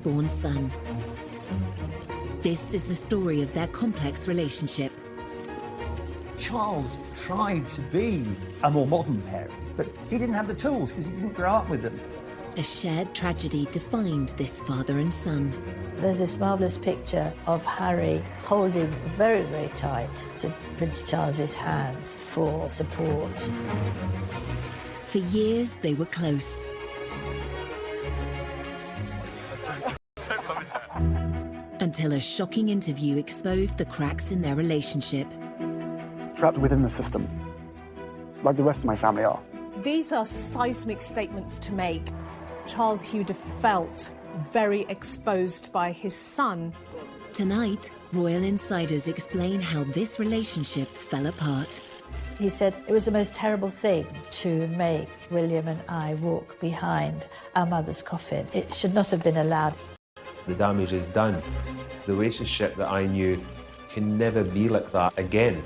firstborn son. This is the story of their complex relationship. Charles tried to be a more modern parent, but he didn't have the tools because he didn't grow up with them. A shared tragedy defined this father and son. There's this marvellous picture of Harry holding very, very tight to Prince Charles's hand for support. For years, they were close. Until a shocking interview exposed the cracks in their relationship. Trapped within the system, like the rest of my family are. These are seismic statements to make. Charles Hugh felt very exposed by his son. Tonight, royal insiders explain how this relationship fell apart. He said it was the most terrible thing to make William and I walk behind our mother's coffin. It should not have been allowed. The damage is done. The relationship that I knew can never be like that again.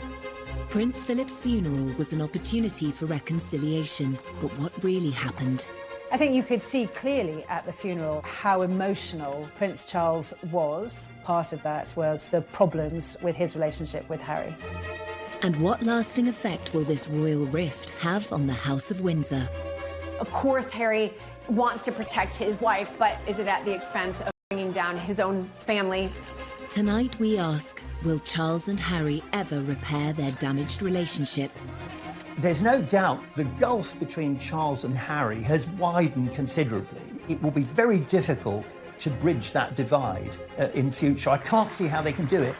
Prince Philip's funeral was an opportunity for reconciliation, but what really happened? I think you could see clearly at the funeral how emotional Prince Charles was. Part of that was the problems with his relationship with Harry. And what lasting effect will this royal rift have on the House of Windsor? Of course, Harry wants to protect his wife, but is it at the expense of bringing down his own family? Tonight we ask, will Charles and Harry ever repair their damaged relationship? There's no doubt the gulf between Charles and Harry has widened considerably. It will be very difficult to bridge that divide in future. I can't see how they can do it.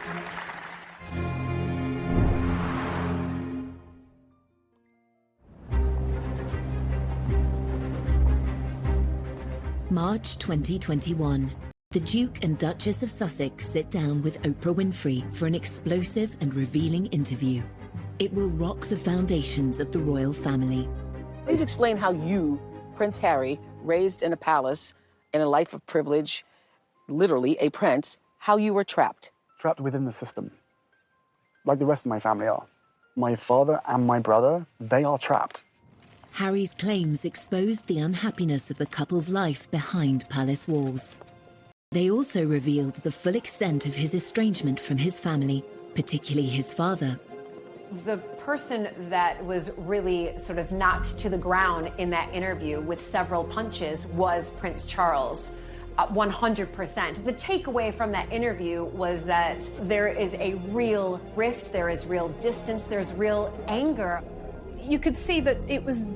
March 2021. The Duke and Duchess of Sussex sit down with Oprah Winfrey for an explosive and revealing interview. It will rock the foundations of the royal family. Please explain how you, Prince Harry, raised in a palace, in a life of privilege, literally a prince, how you were trapped. Trapped within the system, like the rest of my family are. My father and my brother, they are trapped. Harry's claims exposed the unhappiness of the couple's life behind palace walls. They also revealed the full extent of his estrangement from his family, particularly his father. The person that was really sort of knocked to the ground in that interview with several punches was Prince Charles. 100%. The takeaway from that interview was that there is a real rift, there is real distance, there's real anger. You could see that it was,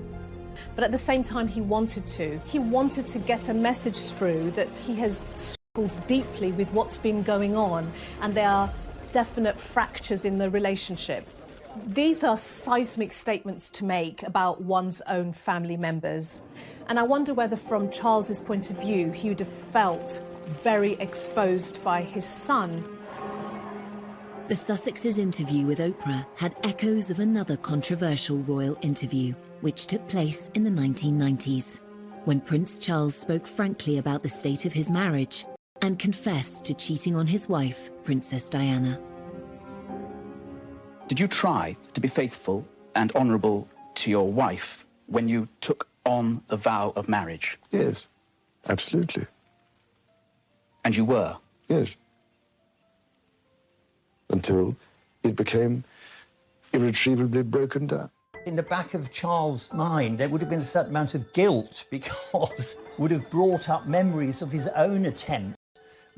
but at the same time he wanted to. He wanted to get a message through that he has struggled deeply with what's been going on, and there are definite fractures in the relationship. These are seismic statements to make about one's own family members. And I wonder whether, from Charles's point of view, he would have felt very exposed by his son. The Sussexes' interview with Oprah had echoes of another controversial royal interview, which took place in the 1990s, when Prince Charles spoke frankly about the state of his marriage and confessed to cheating on his wife, Princess Diana. Did you try to be faithful and honourable to your wife when you took on the vow of marriage? Yes, absolutely. And you were? Yes. Until it became irretrievably broken down. In the back of Charles' mind, there would have been a certain amount of guilt because it would have brought up memories of his own attempt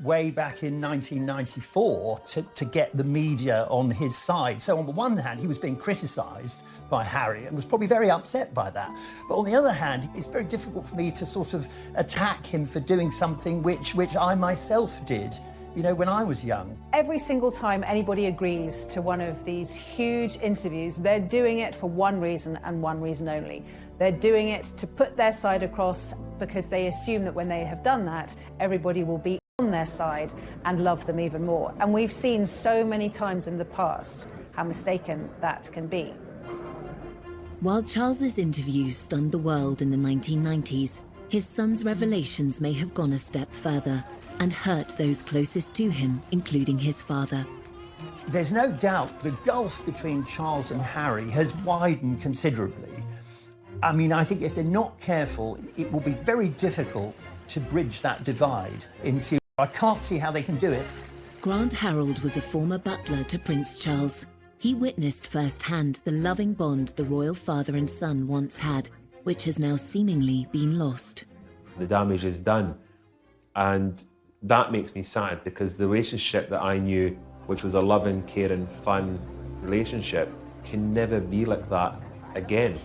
way back in 1994 to get the media on his side. So on the one hand, he was being criticised by Harry and was probably very upset by that. But on the other hand, it's very difficult for me to sort of attack him for doing something which I myself did, you know, when I was young. Every single time anybody agrees to one of these huge interviews, they're doing it for one reason and one reason only. They're doing it to put their side across because they assume that when they have done that, everybody will be on their side and love them even more. And we've seen so many times in the past how mistaken that can be. While Charles's interviews stunned the world in the 1990s, his son's revelations may have gone a step further and hurt those closest to him, including his father. There's no doubt the gulf between Charles and Harry has widened considerably. I mean, I think if they're not careful, it will be very difficult to bridge that divide in future. I can't see how they can do it. Grant Harold was a former butler to Prince Charles. He witnessed firsthand the loving bond the royal father and son once had, which has now seemingly been lost. The damage is done, and that makes me sad, because the relationship that I knew, which was a loving, caring, fun relationship, can never be like that again.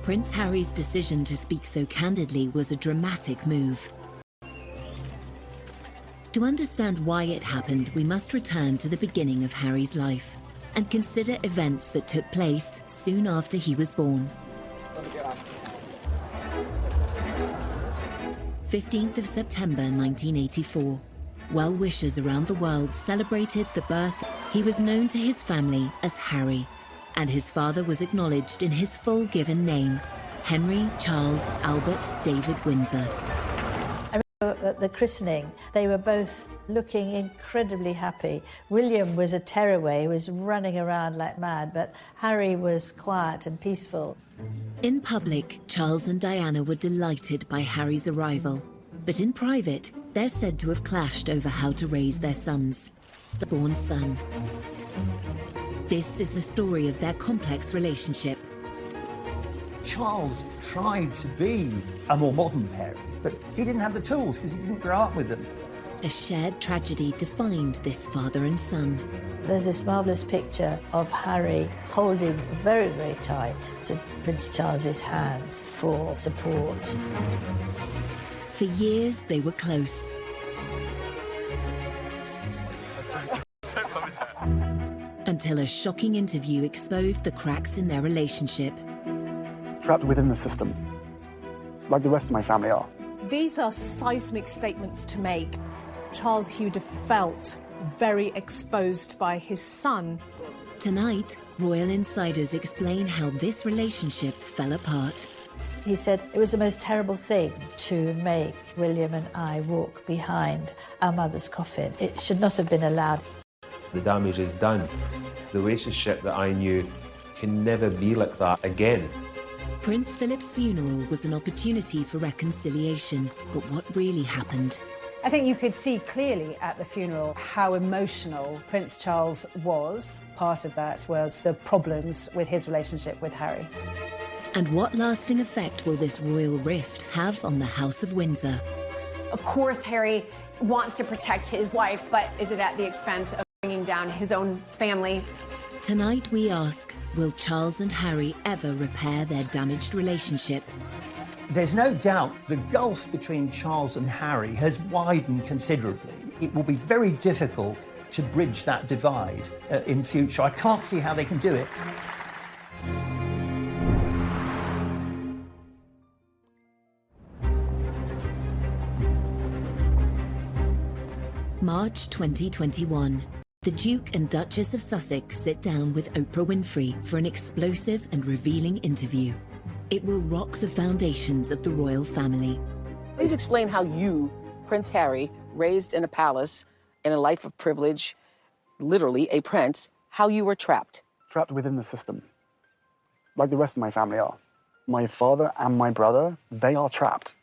Prince Harry's decision to speak so candidly was a dramatic move. To understand why it happened, we must return to the beginning of Harry's life and consider events that took place soon after he was born. 15th of September 1984. Well-wishers around the world celebrated the birth. He was known to his family as Harry, and his father was acknowledged in his full given name, Henry Charles Albert David Windsor. At the christening, they were both looking incredibly happy. William was a tearaway, he was running around like mad, but Harry was quiet and peaceful. In public, Charles and Diana were delighted by Harry's arrival, but in private, they're said to have clashed over how to raise their son's born son. This is the story of their complex relationship. Charles tried to be a more modern parent, but he didn't have the tools because he didn't grow up with them. A shared tragedy defined this father and son. There's this marvellous picture of Harry holding very, very tight to Prince Charles's hand for support. For years, they were close. Until a shocking interview exposed the cracks in their relationship. Trapped within the system, like the rest of my family are. These are seismic statements to make. Charles Hugh felt very exposed by his son. Tonight, royal insiders explain how this relationship fell apart. He said it was the most terrible thing to make William and I walk behind our mother's coffin. It should not have been allowed. The damage is done. The relationship that I knew can never be like that again. Prince Philip's funeral was an opportunity for reconciliation, but what really happened? I think you could see clearly at the funeral how emotional Prince Charles was. Part of that was the problems with his relationship with Harry. And what lasting effect will this royal rift have on the House of Windsor? Of course, Harry wants to protect his wife, but is it at the expense of bringing down his own family? Tonight we ask, will Charles and Harry ever repair their damaged relationship? There's no doubt the gulf between Charles and Harry has widened considerably. It will be very difficult to bridge that divide in future. I can't see how they can do it. March 2021. The Duke and Duchess of Sussex sit down with Oprah Winfrey for an explosive and revealing interview. It will rock the foundations of the royal family. Please explain how you, Prince Harry, raised in a palace, in a life of privilege, literally a prince, how you were trapped. Trapped within the system, like the rest of my family are. My father and my brother, they are trapped.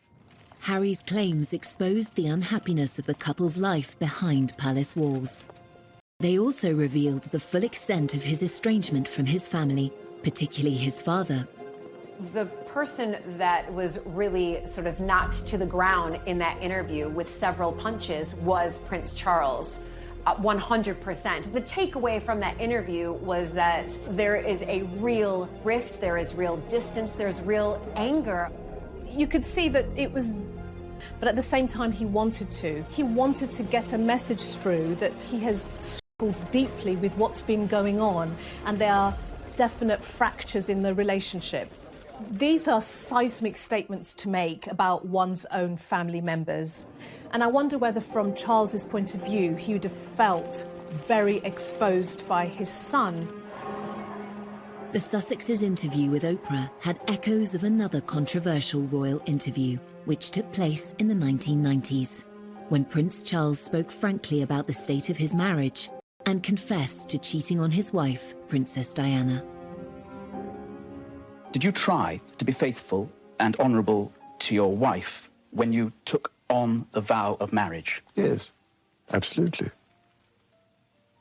Harry's claims exposed the unhappiness of the couple's life behind palace walls. They also revealed the full extent of his estrangement from his family, particularly his father. The person that was really sort of knocked to the ground in that interview with several punches was Prince Charles. 100%. The takeaway from that interview was that there is a real rift, there is real distance, there's real anger. You could see that it was, but at the same time he wanted to. He wanted to get a message through that he has struggled deeply with what's been going on, and there are definite fractures in the relationship. These are seismic statements to make about one's own family members. And I wonder whether, from Charles's point of view, he would have felt very exposed by his son. The Sussexes' interview with Oprah had echoes of another controversial royal interview, which took place in the 1990s, when Prince Charles spoke frankly about the state of his marriage and confessed to cheating on his wife, Princess Diana. Did you try to be faithful and honourable to your wife when you took on the vow of marriage? Yes, absolutely.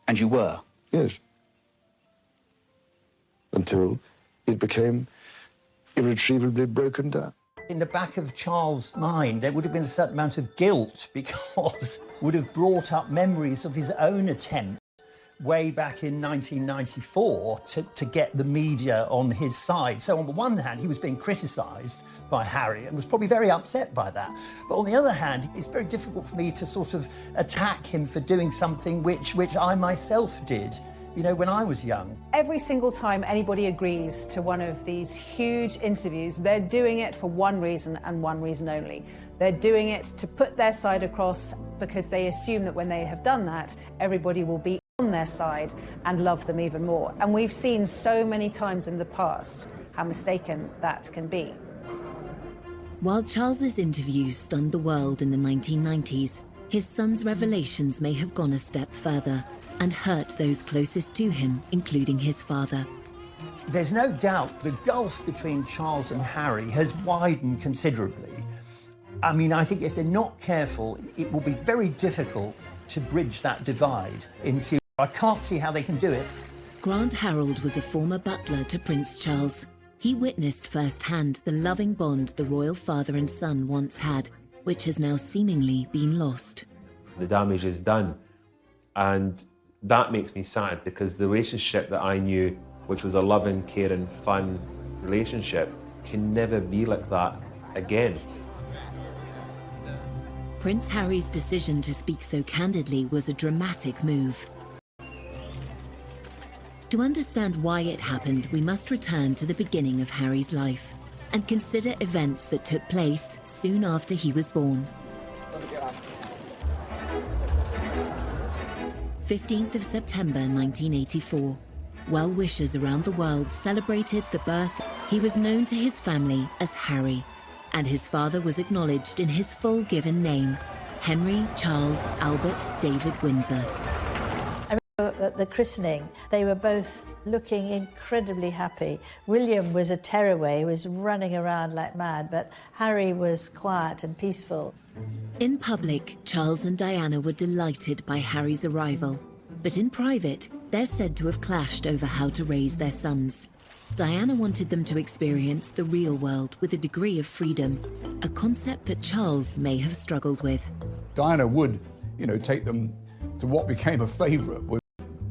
And you were? Yes. Until it became irretrievably broken down. In the back of Charles' mind, there would have been a certain amount of guilt because it would have brought up memories of his own attempt way back in 1994 to get the media on his side. So on the one hand, he was being criticised by Harry and was probably very upset by that. But on the other hand, it's very difficult for me to sort of attack him for doing something which I myself did, you know, when I was young. Every single time anybody agrees to one of these huge interviews, they're doing it for one reason and one reason only. They're doing it to put their side across because they assume that when they have done that, everybody will be on their side and love them even more. And we've seen so many times in the past how mistaken that can be. While Charles's interviews stunned the world in the 1990s, his son's revelations may have gone a step further and hurt those closest to him, including his father. There's no doubt the gulf between Charles and Harry has widened considerably. I mean, I think if they're not careful, it will be very difficult to bridge that divide in future. I can't see how they can do it. Grant Harold was a former butler to Prince Charles. He witnessed firsthand the loving bond the royal father and son once had, which has now seemingly been lost. The damage is done, and that makes me sad because the relationship that I knew, which was a loving, caring, fun relationship, can never be like that again. Prince Harry's decision to speak so candidly was a dramatic move. To understand why it happened, we must return to the beginning of Harry's life and consider events that took place soon after he was born. 15th of September 1984. Well-wishers around the world celebrated the birth. He was known to his family as Harry, and his father was acknowledged in his full given name, Henry Charles Albert David Windsor. At the christening, they were both looking incredibly happy. William was a tearaway, he was running around like mad, but Harry was quiet and peaceful. In public, Charles and Diana were delighted by Harry's arrival. But in private, they're said to have clashed over how to raise their sons. Diana wanted them to experience the real world with a degree of freedom, a concept that Charles may have struggled with. Diana would, take them to what became a favourite with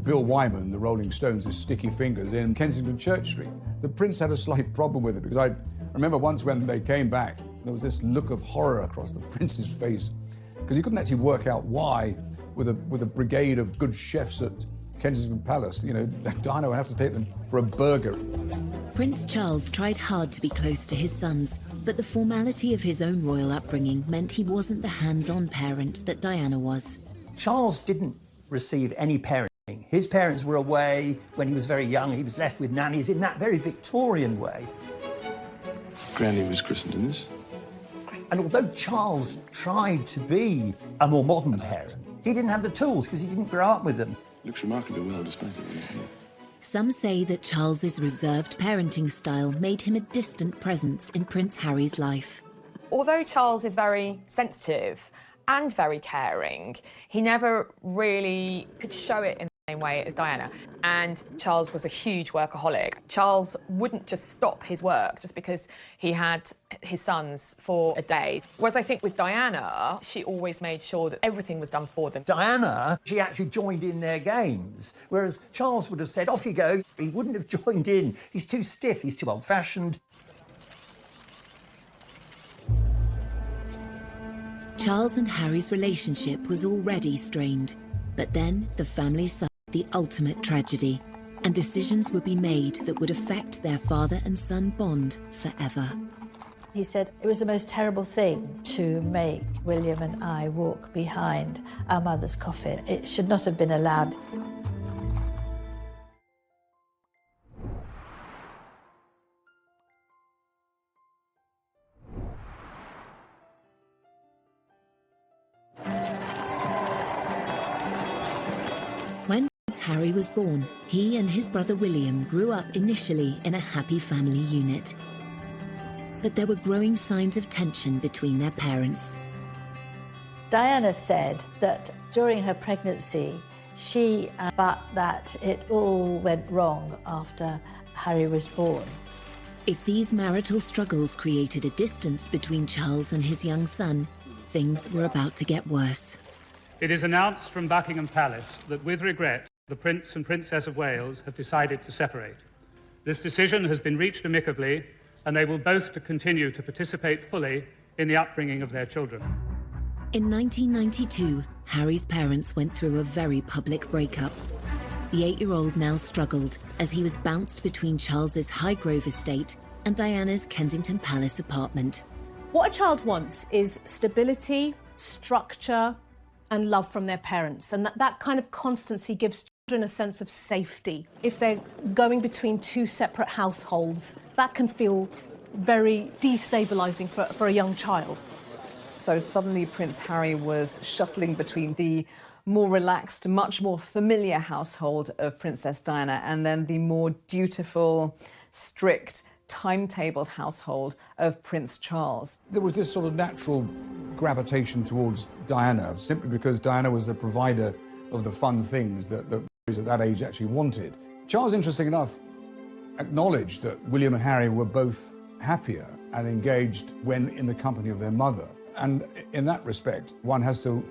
Bill Wyman, the Rolling Stones' Sticky Fingers in Kensington Church Street. The Prince had a slight problem with it because I remember once when they came back, there was this look of horror across the Prince's face because he couldn't actually work out why, with a brigade of good chefs at Kensington Palace, Diana would have to take them for a burger. Prince Charles tried hard to be close to his sons, but the formality of his own royal upbringing meant he wasn't the hands-on parent that Diana was. Charles didn't receive any parenting. His parents were away when he was very young. He was left with nannies in that very Victorian way. Granny was christened in this. And although Charles tried to be a more modern parent, he didn't have the tools because he didn't grow up with them. Looks remarkably well despite it. Some say that Charles's reserved parenting style made him a distant presence in Prince Harry's life. Although Charles is very sensitive and very caring, he never really could show it in the same way as Diana. And Charles was a huge workaholic. Charles wouldn't just stop his work just because he had his sons for a day. Whereas I think with Diana, she always made sure that everything was done for them. Diana, she actually joined in their games, whereas Charles would have said, off you go. He wouldn't have joined in. He's too stiff, he's too old-fashioned. Charles and Harry's relationship was already strained, but then the family suffered the ultimate tragedy, and decisions would be made that would affect their father and son bond forever. He said it was the most terrible thing to make William and I walk behind our mother's coffin. It should not have been allowed. When Prince Harry was born, he and his brother William grew up initially in a happy family unit. but there were growing signs of tension between their parents. Diana said that during her pregnancy, but that it all went wrong after Harry was born. If these marital struggles created a distance between Charles and his young son, things were about to get worse. It is announced from Buckingham Palace that, with regret, the Prince and Princess of Wales have decided to separate. This decision has been reached amicably, and they will both continue to participate fully in the upbringing of their children. In 1992, Harry's parents went through a very public breakup. The 8-year-old now struggled as he was bounced between Charles's Highgrove estate and Diana's Kensington Palace apartment. What a child wants is stability, structure, and love from their parents, and that kind of constancy gives children a sense of safety. If they're going between two separate households, that can feel very destabilising for a young child. So suddenly Prince Harry was shuttling between the more relaxed, much more familiar household of Princess Diana and then the more dutiful, strict, timetabled household of Prince Charles. There was this sort of natural gravitation towards Diana, simply because Diana was the provider of the fun things that boys at that age actually wanted. Charles, interesting enough, acknowledged that William and Harry were both happier and engaged when in the company of their mother. And in that respect, one has to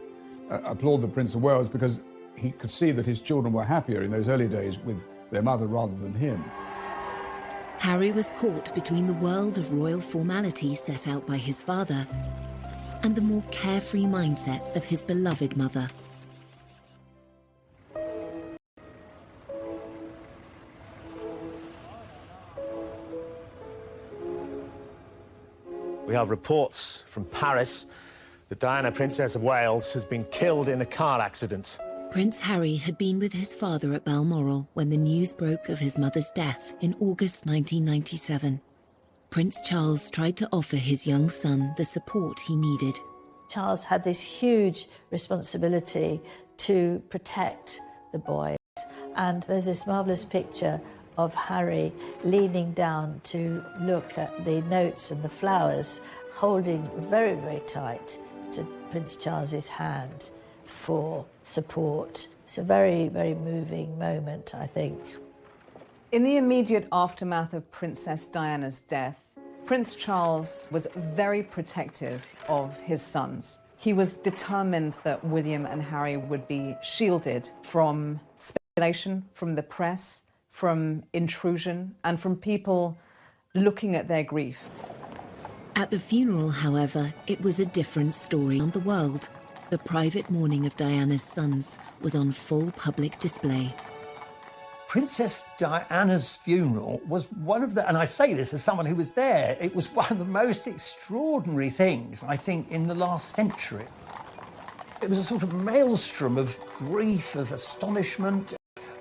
applaud the Prince of Wales because he could see that his children were happier in those early days with their mother rather than him. Harry was caught between the world of royal formality set out by his father and the more carefree mindset of his beloved mother. We have reports from Paris that Diana, Princess of Wales, has been killed in a car accident. Prince Harry had been with his father at Balmoral when the news broke of his mother's death in August 1997. Prince Charles tried to offer his young son the support he needed. Charles had this huge responsibility to protect the boys, and there's this marvellous picture of Harry leaning down to look at the notes and the flowers, holding very, very tight to Prince Charles's hand for support. It's a very, very moving moment, I think. In the immediate aftermath of Princess Diana's death, Prince Charles was very protective of his sons. He was determined that William and Harry would be shielded from speculation, from the press, from intrusion, and from people looking at their grief. At the funeral, however, it was a different story on the world. The private mourning of Diana's sons was on full public display. Princess Diana's funeral was one of the, and I say this as someone who was there, it was one of the most extraordinary things, I think, in the last century. It was a sort of maelstrom of grief, of astonishment,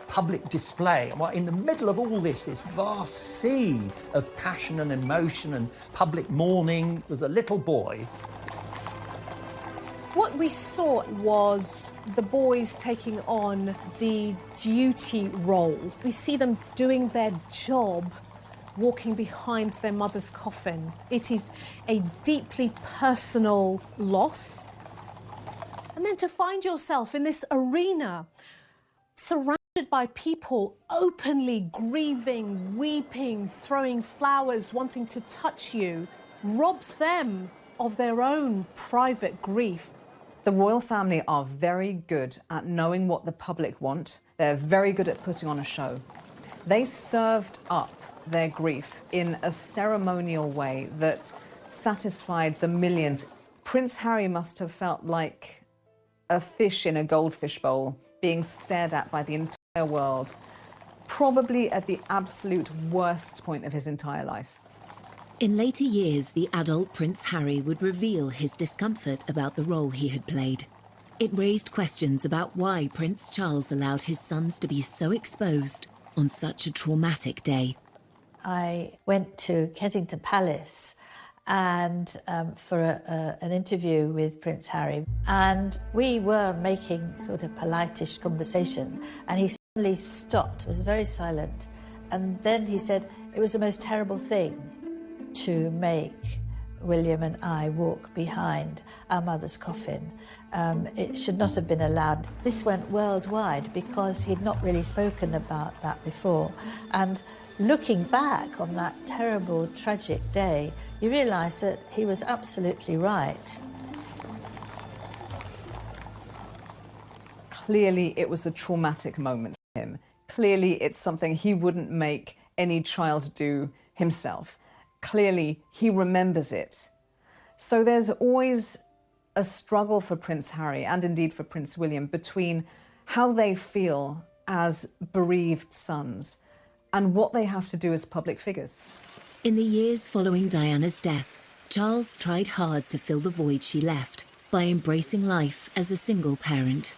public display. Well, in the middle of all this vast sea of passion and emotion and public mourning, was a little boy. What we saw was the boys taking on the duty role. We see them doing their job, walking behind their mother's coffin. It is a deeply personal loss. And then to find yourself in this arena, surrounded by people openly grieving, weeping, throwing flowers, wanting to touch you, robs them of their own private grief. The royal family are very good at knowing what the public want. They're very good at putting on a show. They served up their grief in a ceremonial way that satisfied the millions. Prince Harry must have felt like a fish in a goldfish bowl, being stared at by the entire world, probably at the absolute worst point of his entire life. In later years, the adult Prince Harry would reveal his discomfort about the role he had played. It raised questions about why Prince Charles allowed his sons to be so exposed on such a traumatic day. I went to Kensington Palace and for an interview with Prince Harry, and we were making sort of politish conversation, and he suddenly stopped, was very silent, and then he said, "It was the most terrible thing." to make William and I walk behind our mother's coffin. It should not have been allowed. This went worldwide because he'd not really spoken about that before. And looking back on that terrible, tragic day, you realise that he was absolutely right. Clearly, it was a traumatic moment for him. Clearly, it's something he wouldn't make any child do himself. Clearly, he remembers it. So there's always a struggle for Prince Harry, and indeed for Prince William, between how they feel as bereaved sons and what they have to do as public figures. In the years following Diana's death, Charles tried hard to fill the void she left by embracing life as a single parent.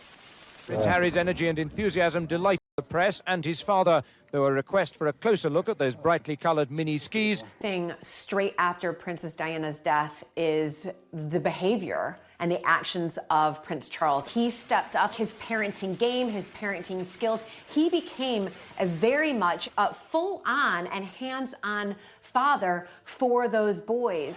Prince Harry's energy and enthusiasm delighted the press and his father, though a request for a closer look at those brightly coloured mini skis. Thing straight after Princess Diana's death is the behaviour and the actions of Prince Charles. He stepped up his parenting game, his parenting skills. He became a very much full-on and hands-on father for those boys.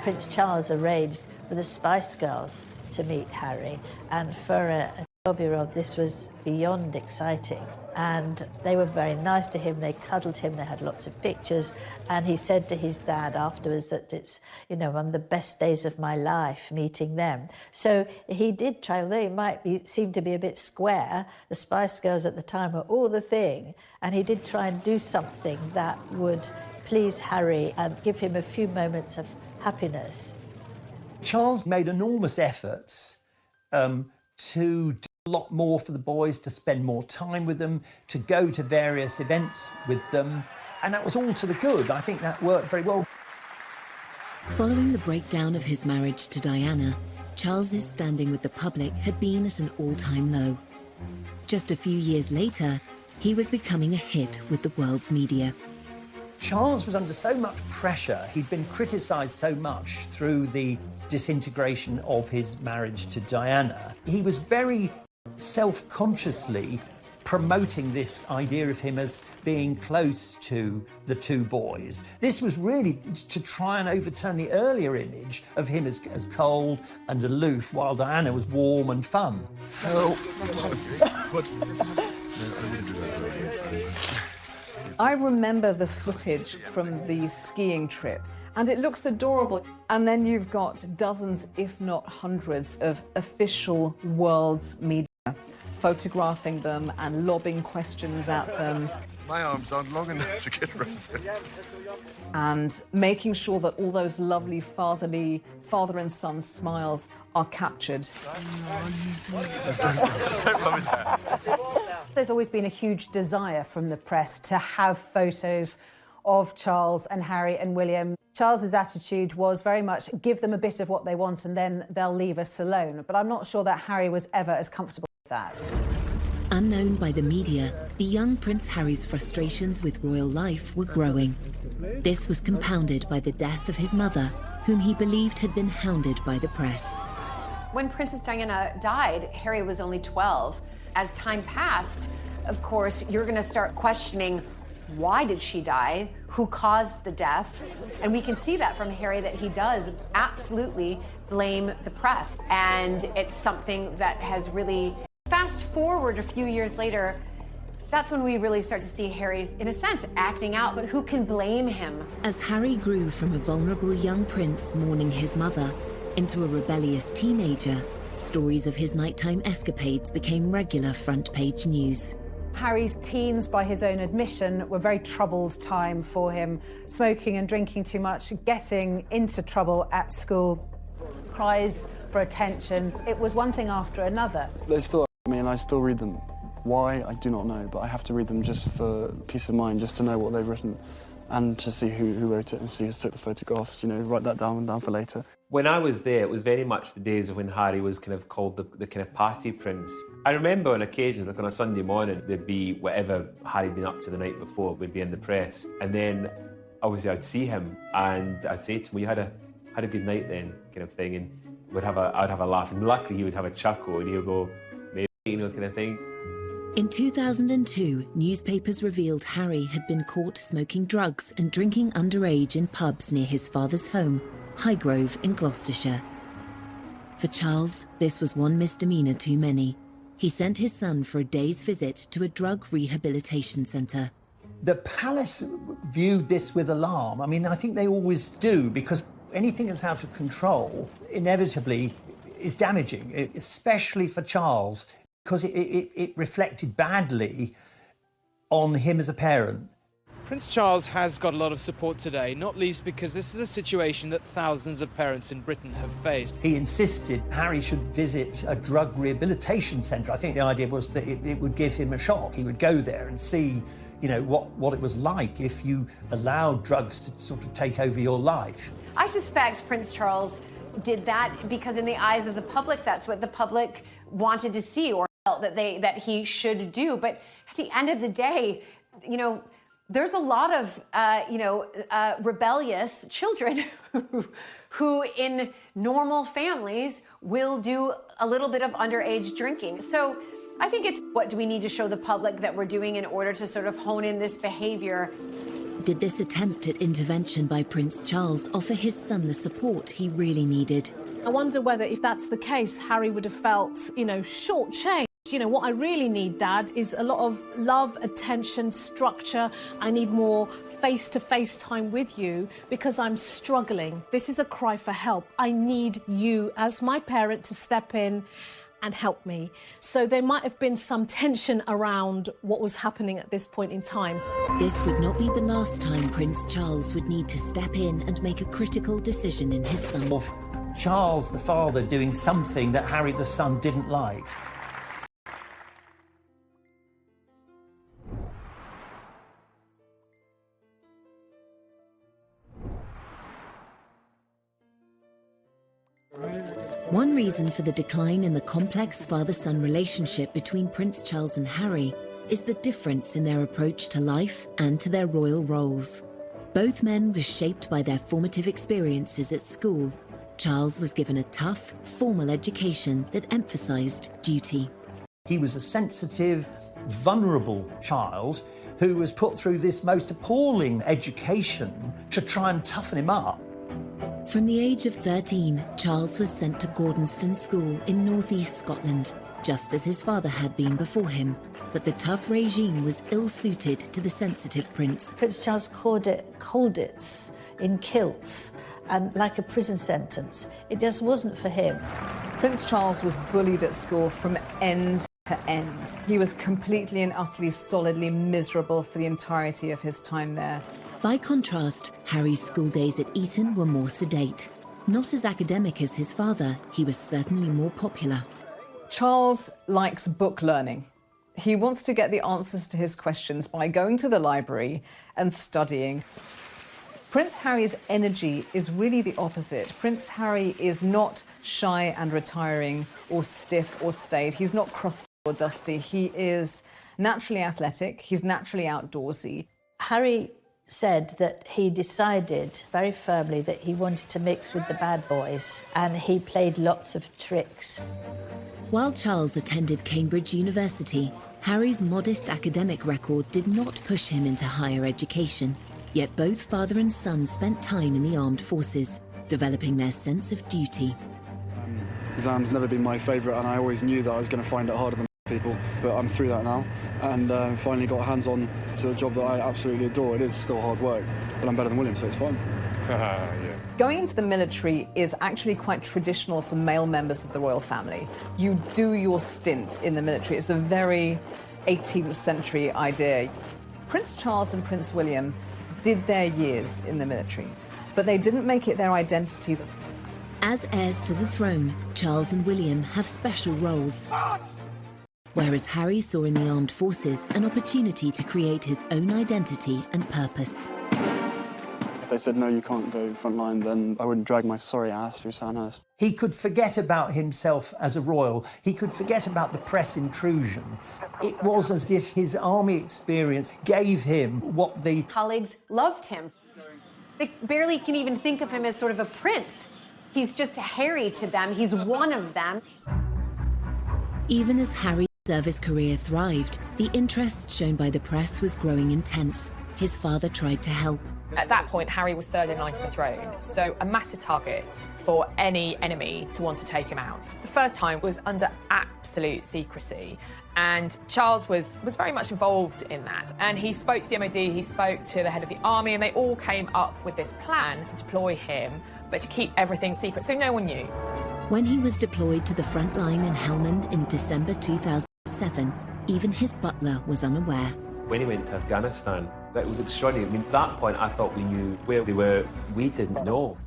Prince Charles arranged for the Spice Girls to meet Harry, and for a 12-year-old this was beyond exciting, and they were very nice to him. They cuddled him, they had lots of pictures, and he said to his dad afterwards that it's, you know, one of the best days of my life meeting them. So he did try, although he seem to be a bit square, the Spice Girls at the time were all the thing, and he did try and do something that would please Harry and give him a few moments of happiness. Charles made enormous efforts to do a lot more for the boys, to spend more time with them, to go to various events with them, and that was all to the good. I think that worked very well. Following the breakdown of his marriage to Diana, Charles's standing with the public had been at an all-time low. Just a few years later, he was becoming a hit with the world's media. Charles was under so much pressure. He'd been criticised so much through the disintegration of his marriage to Diana. He was very self-consciously promoting this idea of him as being close to the two boys. This was really to try and overturn the earlier image of him as cold and aloof, while Diana was warm and fun. Oh. I remember the footage from the skiing trip, and it looks adorable. And then you've got dozens, if not hundreds, of official world's media photographing them and lobbing questions at them. My arms aren't long enough to get around there. And making sure that all those lovely father and son smiles are captured. Don't rub his hair. There's always been a huge desire from the press to have photos of Charles and Harry and William. Charles's attitude was very much give them a bit of what they want and then they'll leave us alone. But I'm not sure that Harry was ever as comfortable with that. Unknown by the media, the young Prince Harry's frustrations with royal life were growing. This was compounded by the death of his mother, whom he believed had been hounded by the press. When Princess Diana died, Harry was only 12. As time passed, of course, you're going to start questioning, why did she die? Who caused the death? And we can see that from Harry, that he does absolutely blame the press. And it's something that has really, fast forward a few years later, that's when we really start to see Harry, in a sense, acting out, but who can blame him? As Harry grew from a vulnerable young prince mourning his mother into a rebellious teenager, stories of his nighttime escapades became regular front-page news. Harry's teens, by his own admission, were a very troubled time for him. Smoking and drinking too much, getting into trouble at school, cries for attention. It was one thing after another. They still me and I still read them. Why, I do not know, but I have to read them just for peace of mind, just to know what they've written and to see who wrote it and see who took the photographs, you know, write that down for later. When I was there, it was very much the days of when Harry was kind of called the kind of party prince. I remember on occasions, like on a Sunday morning, there'd be whatever Harry'd been up to the night before would be in the press. And then, obviously, I'd see him and I'd say to him, well, you had a good night then, kind of thing. And I'd have a laugh. And luckily, he would have a chuckle and he would go, maybe, you know, kind of thing. In 2002, newspapers revealed Harry had been caught smoking drugs and drinking underage in pubs near his father's home, Highgrove in Gloucestershire. For Charles, this was one misdemeanor too many. He sent his son for a day's visit to a drug rehabilitation centre. The palace viewed this with alarm. I mean, I think they always do, because anything that's out of control inevitably is damaging, especially for Charles, because it reflected badly on him as a parent. Prince Charles has got a lot of support today, not least because this is a situation that thousands of parents in Britain have faced. He insisted Harry should visit a drug rehabilitation centre. I think the idea was that it would give him a shock. He would go there and see, you know, what it was like if you allowed drugs to sort of take over your life. I suspect Prince Charles did that because in the eyes of the public, that's what the public wanted to see or felt that he should do. But at the end of the day, you know, there's a lot of, rebellious children who in normal families will do a little bit of underage drinking. So I think it's what do we need to show the public that we're doing in order to sort of hone in this behavior. Did this attempt at intervention by Prince Charles offer his son the support he really needed? I wonder whether, if that's the case, Harry would have felt, shortchanged. You know, what I really need, Dad, is a lot of love, attention, structure. I need more face-to-face time with you because I'm struggling. This is a cry for help. I need you as my parent to step in and help me. So there might have been some tension around what was happening at this point in time. This would not be the last time Prince Charles would need to step in and make a critical decision in his son. Of Charles, the father, doing something that Harry, the son, didn't like. One reason for the decline in the complex father-son relationship between Prince Charles and Harry is the difference in their approach to life and to their royal roles. Both men were shaped by their formative experiences at school. Charles was given a tough, formal education that emphasised duty. He was a sensitive, vulnerable child who was put through this most appalling education to try and toughen him up. From the age of 13, Charles was sent to Gordonston School in northeast Scotland, just as his father had been before him. But the tough regime was ill-suited to the sensitive prince. Prince Charles called it Colditz in kilts, and like a prison sentence. It just wasn't for him. Prince Charles was bullied at school from end to end. He was completely and utterly, solidly miserable for the entirety of his time there. By contrast, Harry's school days at Eton were more sedate. Not as academic as his father, he was certainly more popular. Charles likes book learning. He wants to get the answers to his questions by going to the library and studying. Prince Harry's energy is really the opposite. Prince Harry is not shy and retiring or stiff or staid. He's not crusty or dusty. He is naturally athletic. He's naturally outdoorsy. Harry said that he decided very firmly that he wanted to mix with the bad boys, and he played lots of tricks. While Charles attended Cambridge University, Harry's modest academic record did not push him into higher education. Yet both father and son spent time in the armed forces, developing their sense of duty. Exams never been my favourite, and I always knew that I was going to find it harder than people, but I'm through that now, and finally got hands-on to a job that I absolutely adore. It is still hard work, but I'm better than William, so it's fine. Yeah. Going into the military is actually quite traditional for male members of the royal family. You do your stint in the military. It's a very 18th century idea. Prince Charles and Prince William did their years in the military, but they didn't make it their identity. As heirs to the throne, Charles and William have special roles. Whereas Harry saw in the armed forces an opportunity to create his own identity and purpose. If they said, no, you can't go frontline, then I wouldn't drag my sorry ass through Sandhurst. He could forget about himself as a royal. He could forget about the press intrusion. It was as if his army experience gave him what the colleagues loved him. They barely can even think of him as sort of a prince. He's just Harry to them. He's one of them. Even as Harry service career thrived, the interest shown by the press was growing intense. His father tried to help. At that point, Harry was third in line to the throne, so a massive target for any enemy to want to take him out. The first time was under absolute secrecy, and Charles was very much involved in that. And he spoke to the MOD, he spoke to the head of the army, and they all came up with this plan to deploy him, but to keep everything secret, so no one knew. When he was deployed to the front line in Helmand in December 2007, even his butler was unaware. When he went to Afghanistan, that was extraordinary. I mean, at that point, I thought we knew where they were. We didn't know.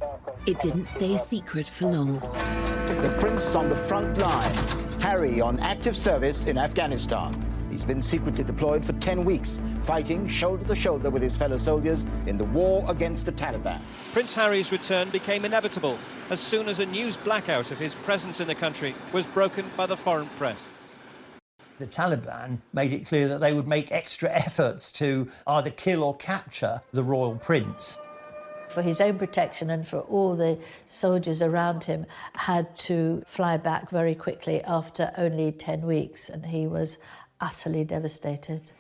It didn't stay a secret for long. The prince on the front line, Harry on active service in Afghanistan. He's been secretly deployed for 10 weeks, fighting shoulder to shoulder with his fellow soldiers in the war against the Taliban. Prince Harry's return became inevitable as soon as a news blackout of his presence in the country was broken by the foreign press. The Taliban made it clear that they would make extra efforts to either kill or capture the royal prince. For his own protection and for all the soldiers around him, had to fly back very quickly after only 10 weeks, and he was utterly devastated.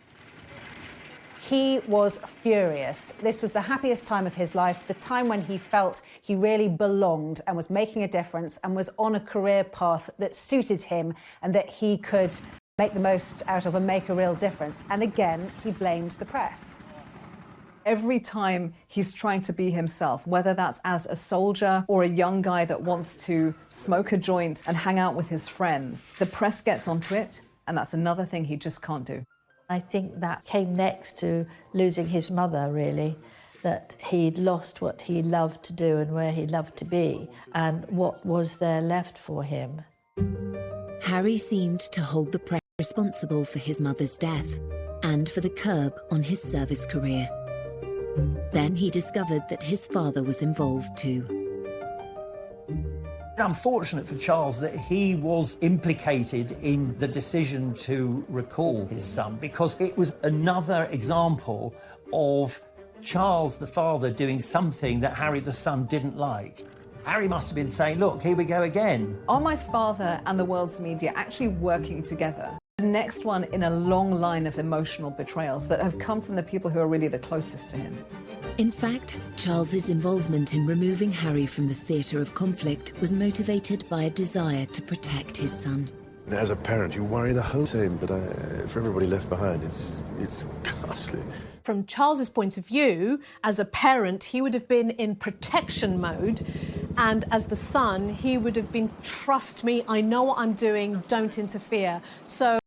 He was furious. This was the happiest time of his life, the time when he felt he really belonged and was making a difference and was on a career path that suited him and that he could make the most out of and make a real difference. And again, he blamed the press. Every time he's trying to be himself, whether that's as a soldier or a young guy that wants to smoke a joint and hang out with his friends, the press gets onto it, and that's another thing he just can't do. I think that came next to losing his mother, really, that he'd lost what he loved to do and where he loved to be, and what was there left for him. Harry seemed to hold the press responsible for his mother's death and for the curb on his service career. Then he discovered that his father was involved too. Unfortunate for Charles that he was implicated in the decision to recall his son, because it was another example of Charles the father doing something that Harry the son didn't like. Harry must have been saying, look, here we go again. Are my father and the world's media actually working together? The next one in a long line of emotional betrayals that have come from the people who are really the closest to him. In fact, Charles's involvement in removing Harry from the theatre of conflict was motivated by a desire to protect his son. As a parent, you worry the whole time, but for everybody left behind, it's ghastly. From Charles's point of view, as a parent, he would have been in protection mode, and as the son, he would have been, trust me, I know what I'm doing, don't interfere. So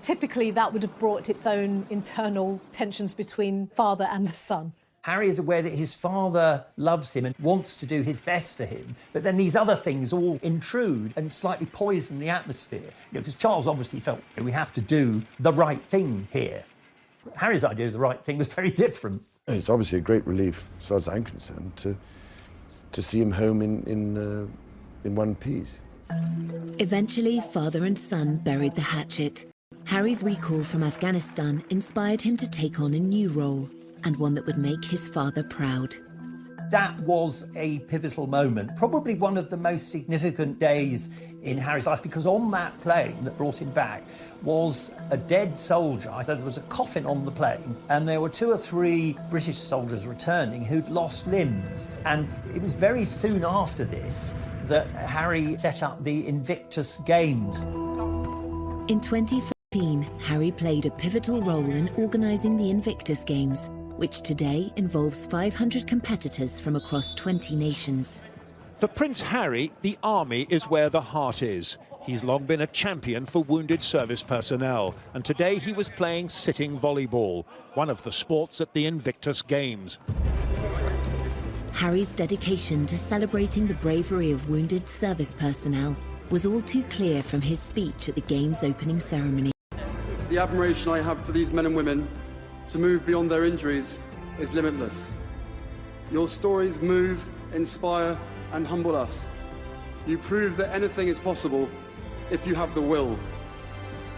typically that would have brought its own internal tensions between father and the son. Harry is aware that his father loves him and wants to do his best for him, but then these other things all intrude and slightly poison the atmosphere. Because Charles obviously felt we have to do the right thing here. Harry's idea of the right thing was very different. It's obviously a great relief, as far as I'm concerned, to see him home in one piece. Eventually, father and son buried the hatchet. Harry's recall from Afghanistan inspired him to take on a new role, and one that would make his father proud. That was a pivotal moment, probably one of the most significant days in Harry's life, because on that plane that brought him back was a dead soldier. There was a coffin on the plane, and there were 2 or 3 British soldiers returning who'd lost limbs. And it was very soon after this that Harry set up the Invictus Games. In 2014, Harry played a pivotal role in organising the Invictus Games, which today involves 500 competitors from across 20 nations. For Prince Harry, the army is where the heart is. He's long been a champion for wounded service personnel, and today he was playing sitting volleyball, one of the sports at the Invictus Games. Harry's dedication to celebrating the bravery of wounded service personnel was all too clear from his speech at the Games opening ceremony. The admiration I have for these men and women to move beyond their injuries is limitless. Your stories move, inspire, and humble us. You prove that anything is possible if you have the will.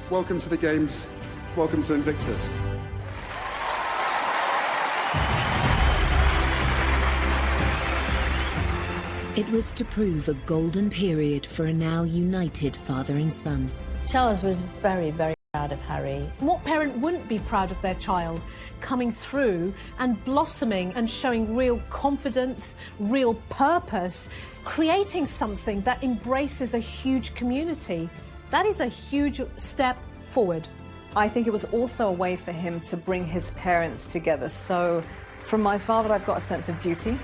Welcome to the Games. Welcome to Invictus. It was to prove a golden period for a now united father and son. Charles was very, very proud of Harry. What parent wouldn't be proud of their child coming through and blossoming and showing real confidence, real purpose, creating something that embraces a huge community? That is a huge step forward. I think it was also a way for him to bring his parents together. So from my father, I've got a sense of duty,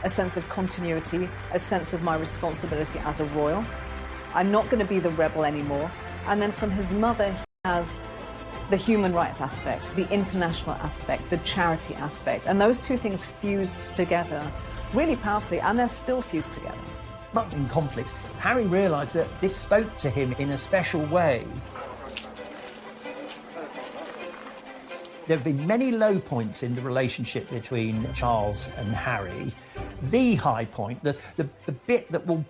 a sense of continuity, a sense of my responsibility as a royal. I'm not going to be the rebel anymore. And then from his mother, he has the human rights aspect, the international aspect, the charity aspect. And those two things fused together really powerfully, and they're still fused together. Much in conflicts, Harry realised that this spoke to him in a special way. There have been many low points in the relationship between Charles and Harry. The high point, the bit they will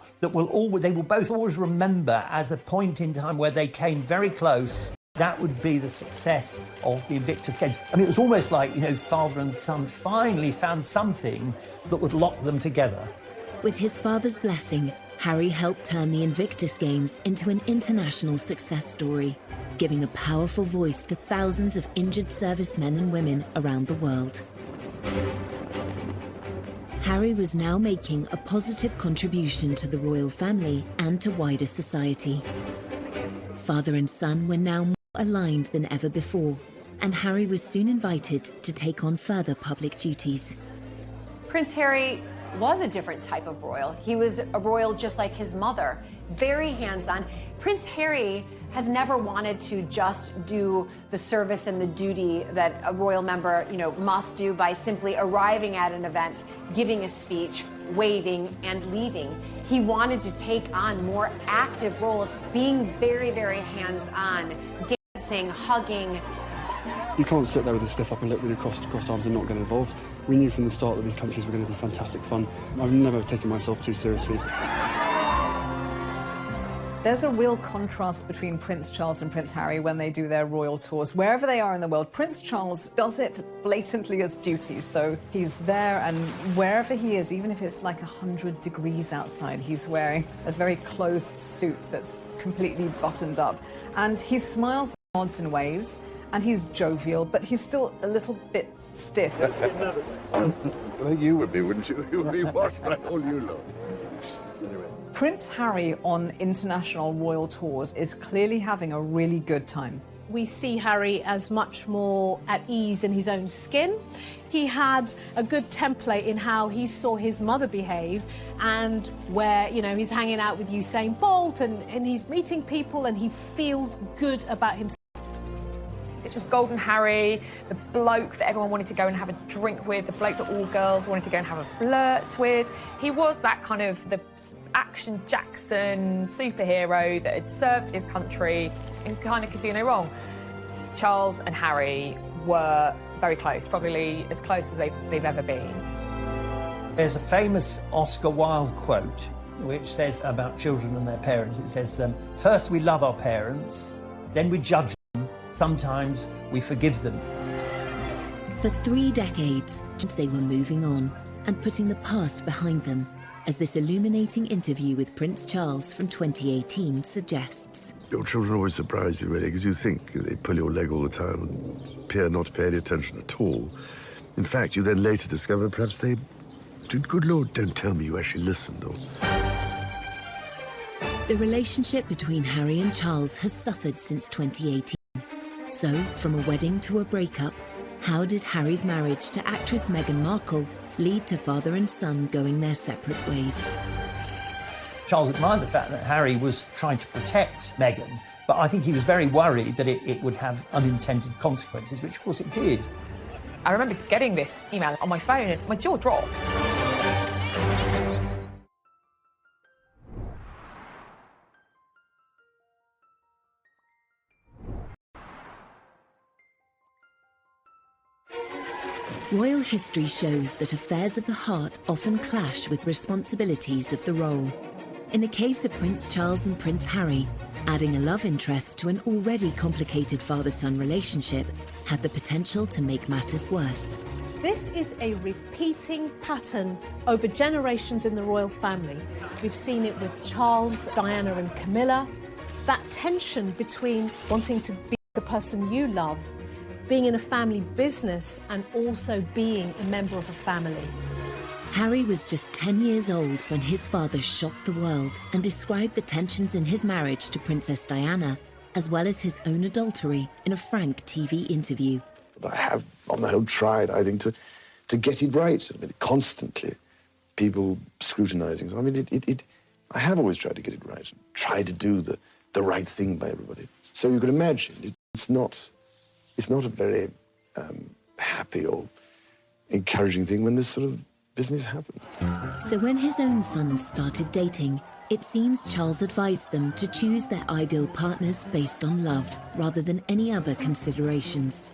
both always remember as a point in time where they came very close, that would be the success of the Invictus Games. I mean, it was almost like, father and son finally found something that would lock them together. With his father's blessing, Harry helped turn the Invictus Games into an international success story, giving a powerful voice to thousands of injured servicemen and women around the world. Harry was now making a positive contribution to the royal family and to wider society. Father and son were now more aligned than ever before, and Harry was soon invited to take on further public duties. Prince Harry was a different type of royal. He was a royal just like his mother, very hands-on. Prince Harry has never wanted to just do the service and the duty that a royal member, must do by simply arriving at an event, giving a speech, waving, and leaving. He wanted to take on more active roles, being very, very hands-on, dancing, hugging. You can't sit there with a stiff upper lip with your crossed arms and not get involved. We knew from the start that these countries were going to be fantastic fun. I've never taken myself too seriously. There's a real contrast between Prince Charles and Prince Harry when they do their royal tours. Wherever they are in the world, Prince Charles does it blatantly as duty. So he's there, and wherever he is, even if it's like 100 degrees outside, he's wearing a very closed suit that's completely buttoned up. And he smiles, nods and waves, and he's jovial, but he's still a little bit stiff. Well, you would be, wouldn't you? You would be washed by all you lot. Anyway. Prince Harry on international royal tours is clearly having a really good time. We see Harry as much more at ease in his own skin. He had a good template in how he saw his mother behave, and where, he's hanging out with Usain Bolt and he's meeting people and he feels good about himself. This was Golden Harry, the bloke that everyone wanted to go and have a drink with, the bloke that all girls wanted to go and have a flirt with. He was that kind of the action Jackson superhero that had served his country and kind of could do no wrong. Charles and Harry were very close, probably as close as they've ever been. There's a famous Oscar Wilde quote which says about children and their parents. It says, first we love our parents, then we judge them, sometimes we forgive them. For 3 decades, they were moving on and putting the past behind them, as this illuminating interview with Prince Charles from 2018 suggests. Your children always surprise you, really, because you think they pull your leg all the time and appear not to pay any attention at all. In fact, you then later discover perhaps they did. Good Lord, don't tell me you actually listened. Or... The relationship between Harry and Charles has suffered since 2018. So, from a wedding to a breakup, how did Harry's marriage to actress Meghan Markle lead to father and son going their separate ways? Charles admired the fact that Harry was trying to protect Meghan, but I think he was very worried that it would have unintended consequences, which of course it did. I remember getting this email on my phone and my jaw dropped. Royal history shows that affairs of the heart often clash with responsibilities of the role. In the case of Prince Charles and Prince Harry, adding a love interest to an already complicated father-son relationship had the potential to make matters worse. This is a repeating pattern over generations in the royal family. We've seen it with Charles, Diana and Camilla. That tension between wanting to be the person you love, being in a family business, and also being a member of a family. Harry was just 10 years old when his father shocked the world and described the tensions in his marriage to Princess Diana, as well as his own adultery, in a frank TV interview. I have, on the whole, tried, I think, to get it right. I mean, constantly, people scrutinising. So, I mean, I have always tried to get it right, and try to do the right thing by everybody. So you can imagine, it's not a very happy or encouraging thing when this sort of business happens. So when his own sons started dating, it seems Charles advised them to choose their ideal partners based on love, rather than any other considerations.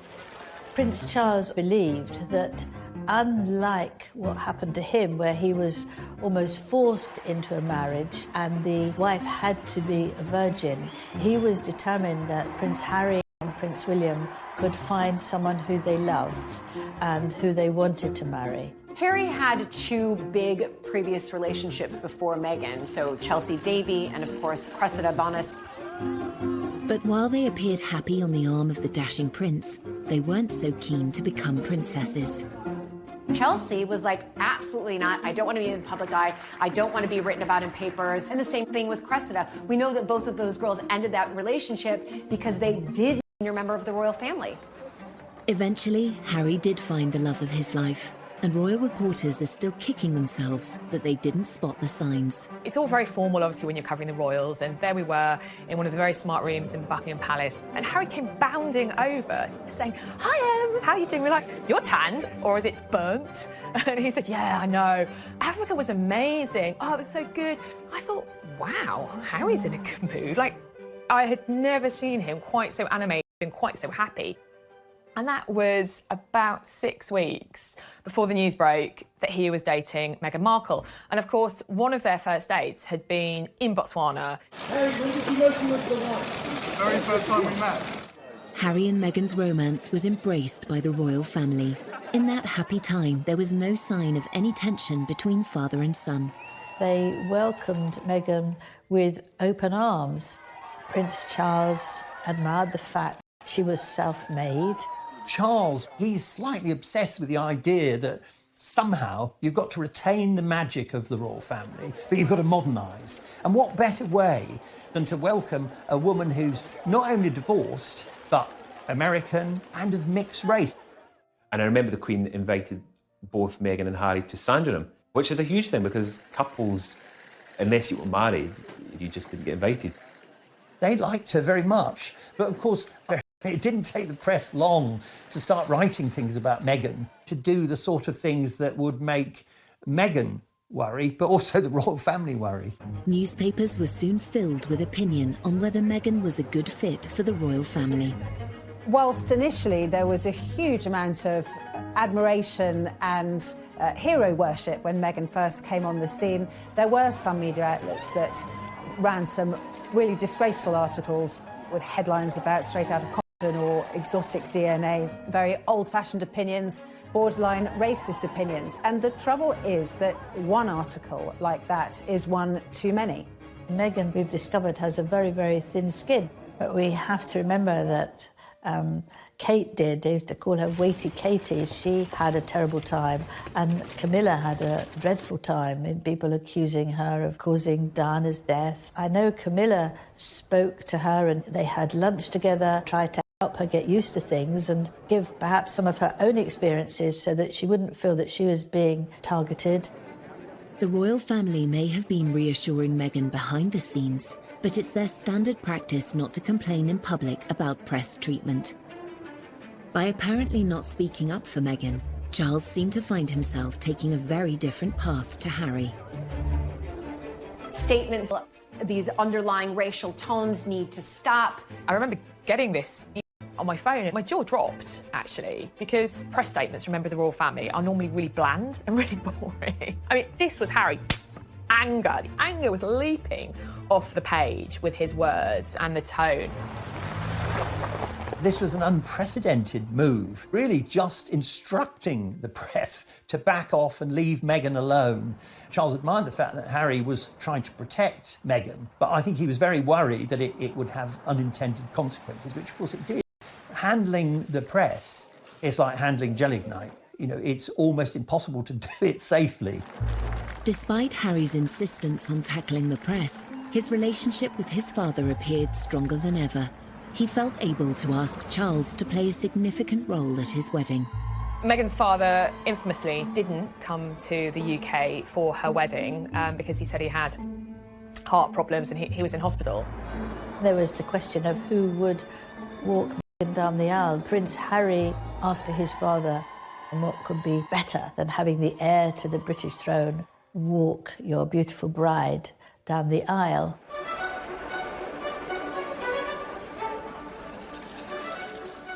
Prince Charles believed that, unlike what happened to him, where he was almost forced into a marriage and the wife had to be a virgin, he was determined that Prince Harry and Prince William could find someone who they loved and who they wanted to marry. Harry had two big previous relationships before Meghan, so Chelsea Davy and, of course, Cressida Bonas. But while they appeared happy on the arm of the dashing prince, they weren't so keen to become princesses. Chelsea was like, absolutely not. I don't want to be in the public eye. I don't want to be written about in papers. And the same thing with Cressida. We know that both of those girls ended that relationship because they did a member of the royal family. Eventually, Harry did find the love of his life, and royal reporters are still kicking themselves that they didn't spot the signs. It's all very formal, obviously, when you're covering the royals, and there we were in one of the very smart rooms in Buckingham Palace, and Harry came bounding over, saying, "Hi, Em, how are you doing?" We're like, "You're tanned, or is it burnt?" And he said, "Yeah, I know. Africa was amazing. Oh, it was so good." I thought, wow, Harry's in a good mood. Like, I had never seen him quite so animated and quite so happy. And that was about 6 weeks before the news broke that he was dating Meghan Markle. And of course, one of their first dates had been in Botswana. Hey, when did you know she was the one? Very first time we met. Harry and Meghan's romance was embraced by the royal family. In that happy time, there was no sign of any tension between father and son. They welcomed Meghan with open arms. Prince Charles admired the fact she was self-made. Charles, he's slightly obsessed with the idea that somehow you've got to retain the magic of the royal family, but you've got to modernise. And what better way than to welcome a woman who's not only divorced, but American and of mixed race. And I remember the Queen invited both Meghan and Harry to Sandringham, which is a huge thing because couples, unless you were married, you just didn't get invited. They liked her very much, but of course, it didn't take the press long to start writing things about Meghan, to do the sort of things that would make Meghan worry, but also the royal family worry. Newspapers were soon filled with opinion on whether Meghan was a good fit for the royal family. Whilst initially there was a huge amount of admiration and hero worship when Meghan first came on the scene, there were some media outlets that ran some really disgraceful articles with headlines about straight out of Compton or exotic DNA, very old-fashioned opinions, borderline racist opinions. And the trouble is that one article like that is one too many. Meghan, we've discovered, has a very, very thin skin. But we have to remember that Kate did. They used to call her Weighty Katie. She had a terrible time, and Camilla had a dreadful time in people accusing her of causing Diana's death. I know Camilla spoke to her and they had lunch together, tried to help her get used to things and give perhaps some of her own experiences so that she wouldn't feel that she was being targeted. The royal family may have been reassuring Meghan behind the scenes, but it's their standard practice not to complain in public about press treatment. By apparently not speaking up for Meghan, Charles seemed to find himself taking a very different path to Harry. Statements, these underlying racial tones need to stop. I remember getting this on my phone and my jaw dropped, actually, because press statements, remember the royal family, are normally really bland and really boring. I mean, this was Harry. Anger. The anger was leaping off the page with his words and the tone. This was an unprecedented move, really just instructing the press to back off and leave Meghan alone. Charles admired the fact that Harry was trying to protect Meghan, but I think he was very worried that it would have unintended consequences, which of course it did. handling the press is like handling gelignite. You know, it's almost impossible to do it safely. Despite Harry's insistence on tackling the press, his relationship with his father appeared stronger than ever. He felt able to ask Charles to play a significant role at his wedding. Meghan's father infamously didn't come to the UK for her wedding because he said he had heart problems and he was in hospital. There was the question of who would walk Meghan down the aisle. Prince Harry asked his father, and what could be better than having the heir to the British throne walk your beautiful bride down the aisle?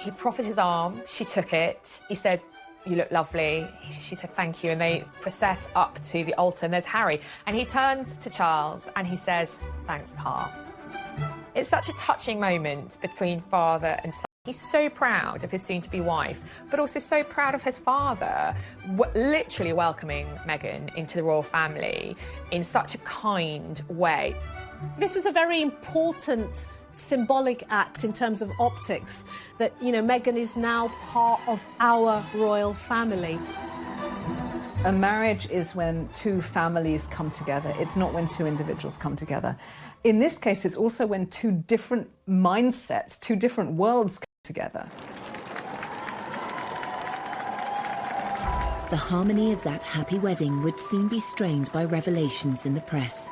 He proffered his arm, she took it. He said, "You look lovely." She said, "Thank you." And they process up to the altar, and there's Harry. And he turns to Charles and he says, "Thanks, Pa." It's such a touching moment between father and son. He's so proud of his soon-to-be wife, but also so proud of his father, literally welcoming Meghan into the royal family in such a kind way. This was a very important symbolic act in terms of optics, that, you know, Meghan is now part of our royal family. A marriage is when two families come together. It's not when two individuals come together. In this case, it's also when two different mindsets, two different worlds come together. The harmony of that happy wedding would soon be strained by revelations in the press.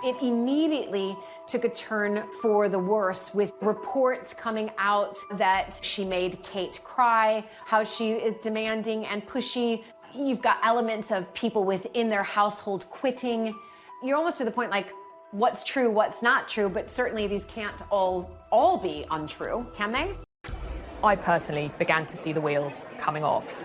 It immediately took a turn for the worse, with reports coming out that she made Kate cry, how she is demanding and pushy. You've got elements of people within their household quitting. You're almost to the point like, what's true, what's not true, but certainly these can't all be untrue, can they? I personally began to see the wheels coming off.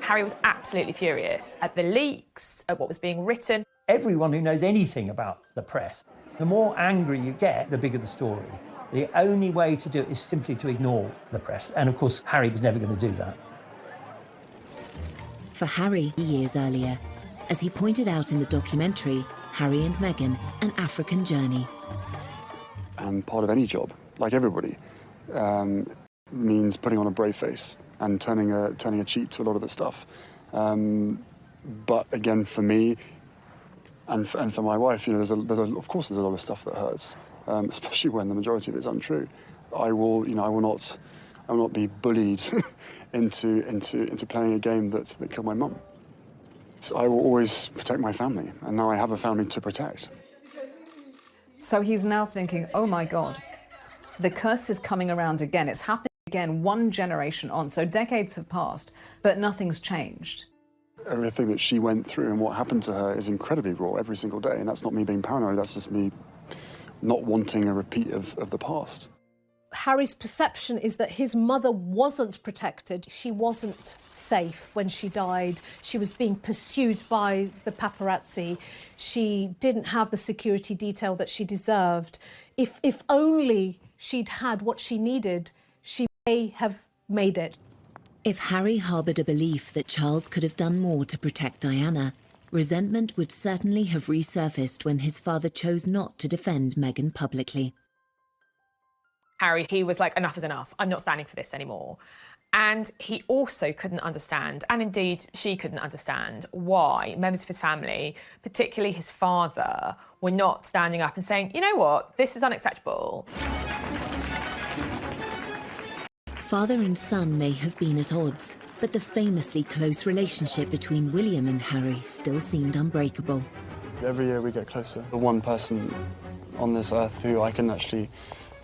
Harry was absolutely furious at the leaks, at what was being written. Everyone who knows anything about the press, the more angry you get, the bigger the story. The only way to do it is simply to ignore the press. And of course, Harry was never going to do that. For Harry, years earlier, as he pointed out in the documentary, Harry and Meghan, An African Journey. And part of any job, like everybody, means putting on a brave face and turning a cheek to a lot of the stuff. But again, for me, and for my wife, you know, of course there's a lot of stuff that hurts, especially when the majority of it is untrue. I will not be bullied into playing a game that killed my mum. So I will always protect my family, and now I have a family to protect. So he's now thinking, oh my God, the curse is coming around again. It's happening again, one generation on. So decades have passed, but nothing's changed. Everything that she went through and what happened to her is incredibly raw every single day, and that's not me being paranoid, that's just me not wanting a repeat of the past. Harry's perception is that his mother wasn't protected. She wasn't safe when she died. She was being pursued by the paparazzi. She didn't have the security detail that she deserved. If only she'd had what she needed, she may have made it. If Harry harboured a belief that Charles could have done more to protect Diana, resentment would certainly have resurfaced when his father chose not to defend Meghan publicly. Harry, he was like, enough is enough. I'm not standing for this anymore. And he also couldn't understand, and indeed she couldn't understand, why members of his family, particularly his father, were not standing up and saying, you know what, this is unacceptable. Father and son may have been at odds, but the famously close relationship between William and Harry still seemed unbreakable. Every year we get closer. The one person on this earth who I can actually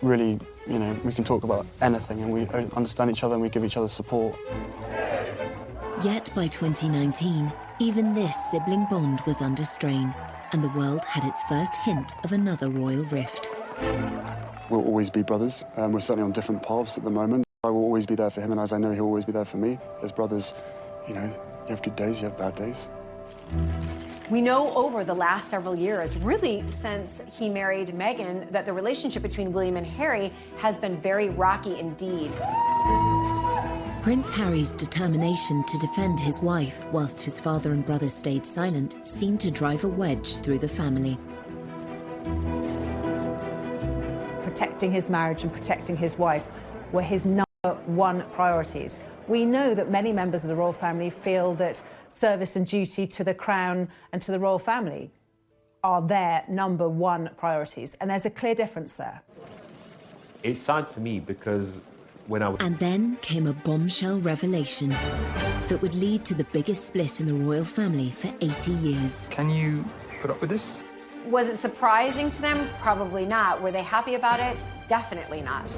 really, you know, we can talk about anything and we understand each other and we give each other support. Yet by 2019, even this sibling bond was under strain, and the world had its first hint of another royal rift. We'll always be brothers, we're certainly on different paths at the moment. I will always be there for him, and as I know he'll always be there for me. As brothers, you know, you have good days, you have bad days. We know over the last several years, really since he married Meghan, that the relationship between William and Harry has been very rocky indeed. Prince Harry's determination to defend his wife whilst his father and brother stayed silent seemed to drive a wedge through the family. Protecting his marriage and protecting his wife were his one priorities. We know that many members of the royal family feel that service and duty to the crown and to the royal family are their number one priorities, and there's a clear difference there. It's sad for me because when I was... And then came a bombshell revelation that would lead to the biggest split in the royal family for 80 years. Can you put up with this? Was it surprising to them? Probably not. Were they happy about it? Definitely not.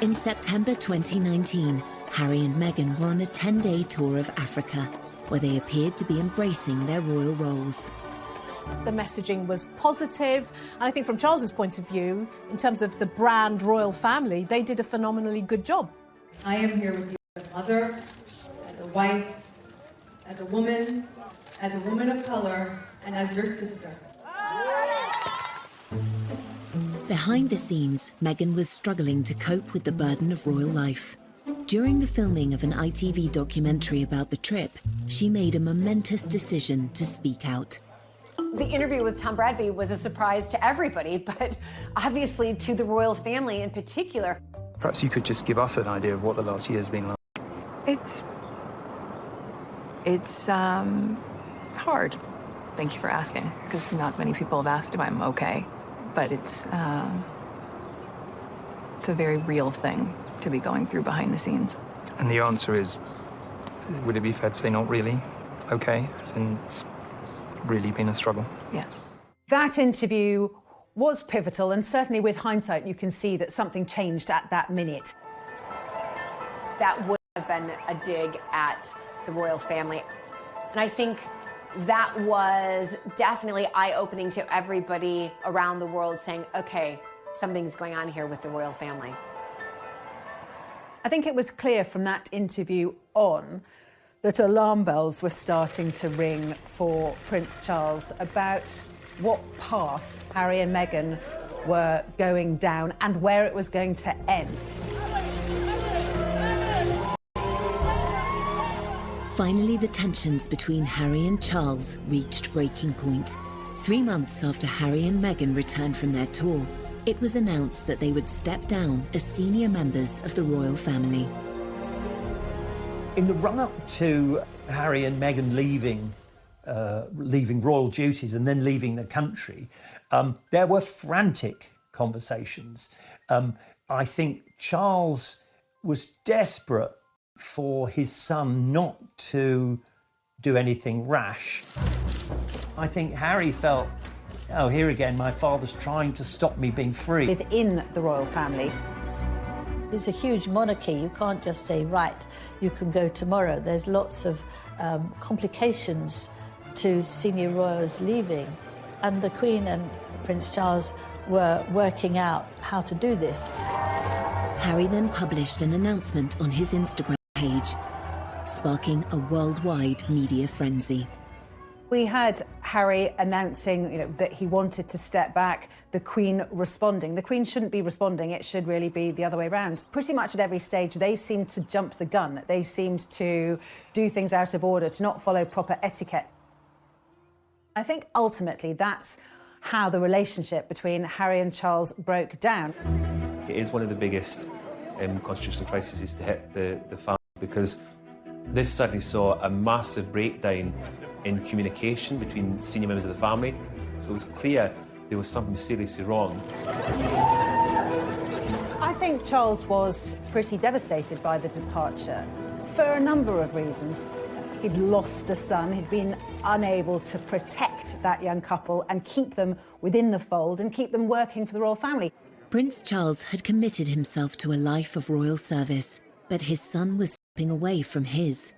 In September 2019, Harry and Meghan were on a 10-day tour of Africa, where they appeared to be embracing their royal roles. The messaging was positive, and I think from Charles's point of view, in terms of the brand royal family, they did a phenomenally good job. I am here with you as a mother, as a wife, as a woman of color, and as your sister. Behind the scenes, Meghan was struggling to cope with the burden of royal life. During the filming of an ITV documentary about the trip, she made a momentous decision to speak out. The interview with Tom Bradby was a surprise to everybody, but obviously to the royal family in particular. Perhaps you could just give us an idea of what the last year has been like. It's hard. Thank you for asking, because not many people have asked if I'm okay. But it's a very real thing to be going through behind the scenes. And the answer is, would it be fair to say not really okay? As in, it's really been a struggle? Yes. That interview was pivotal, and certainly with hindsight, you can see that something changed at that minute. That would have been a dig at the royal family. And I think that was definitely eye-opening to everybody around the world, saying, okay, something's going on here with the royal family. I think it was clear from that interview on that alarm bells were starting to ring for Prince Charles about what path Harry and Meghan were going down and where it was going to end. Finally, the tensions between Harry and Charles reached breaking point. 3 months after Harry and Meghan returned from their tour, it was announced that they would step down as senior members of the royal family. In the run-up to Harry and Meghan leaving royal duties and then leaving the country, there were frantic conversations. I think Charles was desperate for his son not to do anything rash. I think Harry felt, oh, here again, my father's trying to stop me being free. Within the royal family. It's a huge monarchy. You can't just say, right, you can go tomorrow. There's lots of complications to senior royals leaving. And the Queen and Prince Charles were working out how to do this. Harry then published an announcement on his Instagram page, sparking a worldwide media frenzy. We had Harry announcing, that he wanted to step back, the Queen responding. The Queen shouldn't be responding, it should really be the other way around. Pretty much at every stage, they seemed to jump the gun. They seemed to do things out of order, to not follow proper etiquette. I think ultimately that's how the relationship between Harry and Charles broke down. It is one of the biggest constitutional crises to hit the family, because this suddenly saw a massive breakdown in communication between senior members of the family. It was clear there was something seriously wrong. I think Charles was pretty devastated by the departure for a number of reasons. He'd lost a son, he'd been unable to protect that young couple and keep them within the fold and keep them working for the royal family. Prince Charles had committed himself to a life of royal service, but his son was stepping away from his.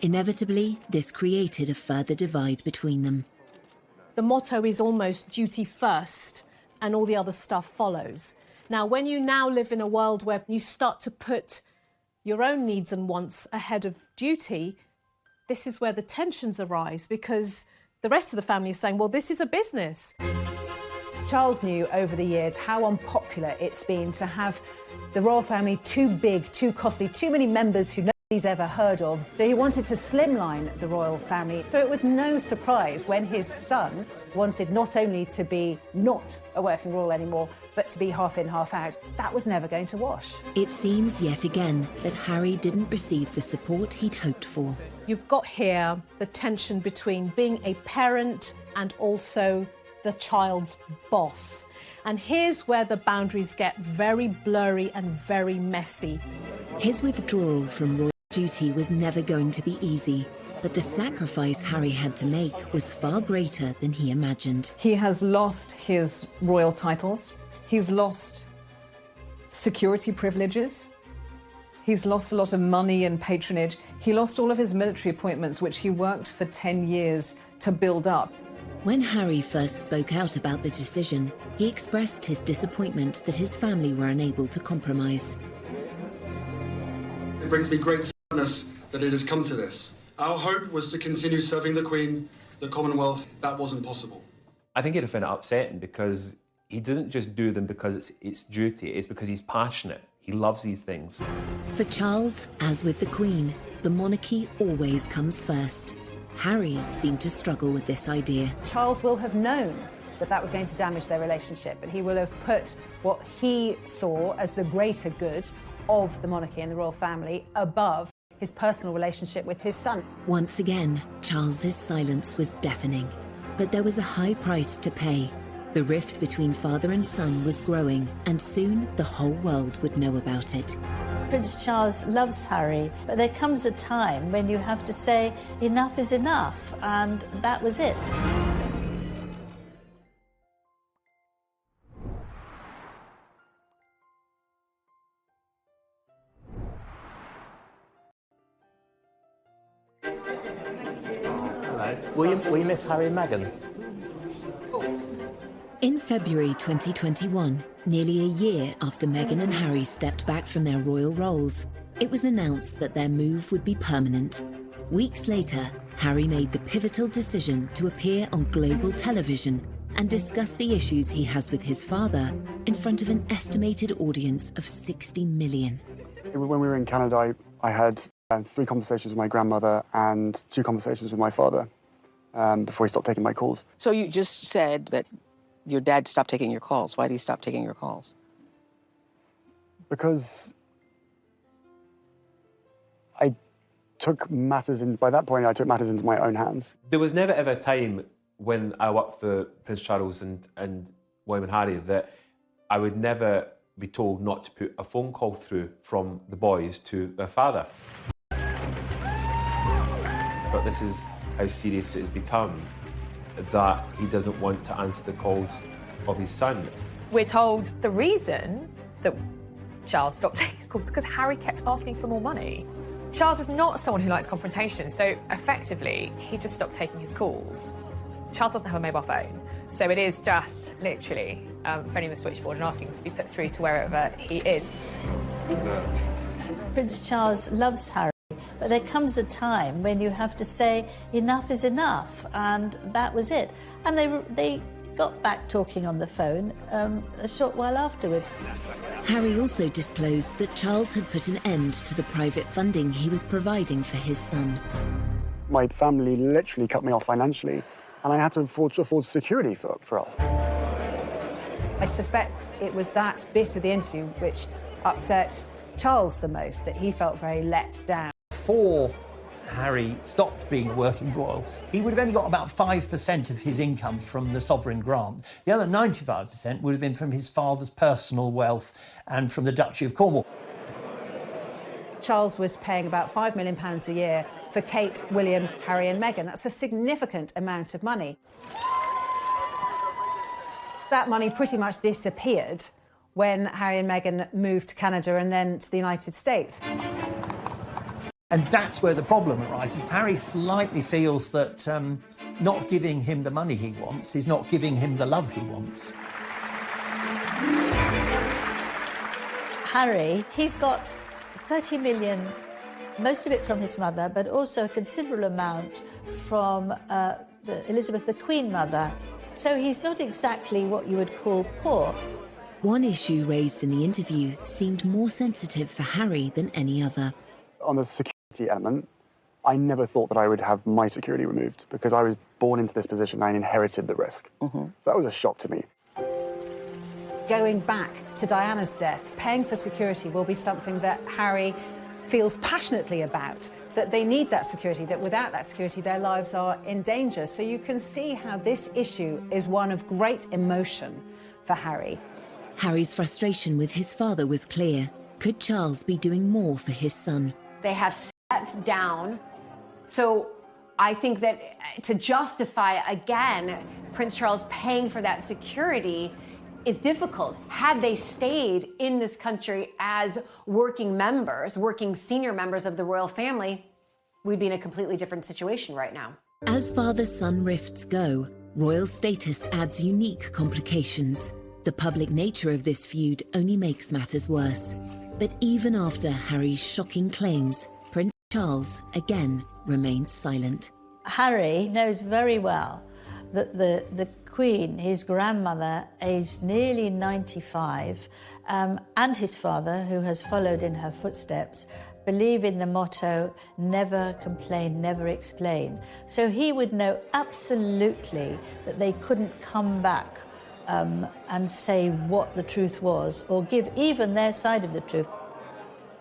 Inevitably, this created a further divide between them. The motto is almost duty first and all the other stuff follows. Now, when you now live in a world where you start to put your own needs and wants ahead of duty, this is where the tensions arise, because the rest of the family is saying, well, this is a business. Charles knew over the years how unpopular it's been to have the royal family too big, too costly, too many members who he's ever heard of. So he wanted to slimline the royal family. So it was no surprise when his son wanted not only to be not a working royal anymore, but to be half in, half out. That was never going to wash. It seems yet again that Harry didn't receive the support he'd hoped for. You've got here the tension between being a parent and also the child's boss. And here's where the boundaries get very blurry and very messy. His withdrawal from royal duty was never going to be easy, but the sacrifice Harry had to make was far greater than he imagined. He has lost his royal titles. He's lost security privileges. He's lost a lot of money and patronage. He lost all of his military appointments, which he worked for 10 years to build up. When Harry first spoke out about the decision, he expressed his disappointment that his family were unable to compromise. It brings me great sadness that it has come to this. Our hope was to continue serving the Queen, the Commonwealth. That wasn't possible. I think he'd find it upsetting because he doesn't just do them because it's duty, it's because he's passionate. He loves these things. For Charles, as with the Queen, the monarchy always comes first. Harry seemed to struggle with this idea. Charles will have known that that was going to damage their relationship, but he will have put what he saw as the greater good of the monarchy and the royal family above his personal relationship with his son. Once again, Charles's silence was deafening, but there was a high price to pay. The rift between father and son was growing, and soon the whole world would know about it. Prince Charles loves Harry, but there comes a time when you have to say enough is enough, and that was it. Hello. Will you miss Harry and Meghan? In February 2021, nearly a year after Meghan and Harry stepped back from their royal roles, it was announced that their move would be permanent. Weeks later, Harry made the pivotal decision to appear on global television and discuss the issues he has with his father in front of an estimated audience of 60 million. When we were in Canada, I had 3 conversations with my grandmother and 2 conversations with my father before he stopped taking my calls. So you just said that your dad stopped taking your calls. Why did he stop taking your calls? Because I took matters in, by that point, I took matters into my own hands. There was never ever a time when I worked for Prince Charles and William and Harry that I would never be told not to put a phone call through from the boys to their father. But this is how serious it has become, that he doesn't want to answer the calls of his son. We're told the reason that Charles stopped taking his calls because Harry kept asking for more money. Charles is not someone who likes confrontation, so effectively, he just stopped taking his calls. Charles doesn't have a mobile phone, so it is just literally phoning the switchboard and asking to be put through to wherever he is. Prince Charles loves Harry, but there comes a time when you have to say enough is enough, and that was it. And they got back talking on the phone a short while afterwards. Harry also disclosed that Charles had put an end to the private funding he was providing for his son. My family literally cut me off financially, and I had to afford security for us. I suspect it was that bit of the interview which upset Charles the most, that he felt very let down. Before Harry stopped being a working royal, he would have only got about 5% of his income from the sovereign grant. The other 95% would have been from his father's personal wealth and from the Duchy of Cornwall. Charles was paying about £5 million a year for Kate, William, Harry and Meghan. That's a significant amount of money. That money pretty much disappeared when Harry and Meghan moved to Canada and then to the United States. And that's where the problem arises. Harry slightly feels that not giving him the money he wants is not giving him the love he wants. Harry, he's got 30 million, most of it from his mother, but also a considerable amount from Elizabeth, the Queen Mother. So he's not exactly what you would call poor. One issue raised in the interview seemed more sensitive for Harry than any other. On the security element, I never thought that I would have my security removed because I was born into this position. I inherited the risk. So that was a shock to me. Going back to Diana's death, paying for security will be something that Harry feels passionately about, that they need that security, that without that security their lives are in danger. So you can see how this issue is one of great emotion for Harry. Harry's frustration with his father was clear. Could Charles be doing more for his son? They have stepped down. So I think that to justify, again, Prince Charles paying for that security is difficult. Had they stayed in this country as working members, working senior members of the royal family, we'd be in a completely different situation right now. As father-son rifts go, royal status adds unique complications. The public nature of this feud only makes matters worse. But even after Harry's shocking claims, Prince Charles again remained silent. Harry knows very well that the Queen, his grandmother, aged nearly 95, and his father, who has followed in her footsteps, believe in the motto, never complain, never explain. So he would know absolutely that they couldn't come back and say what the truth was, or give even their side of the truth.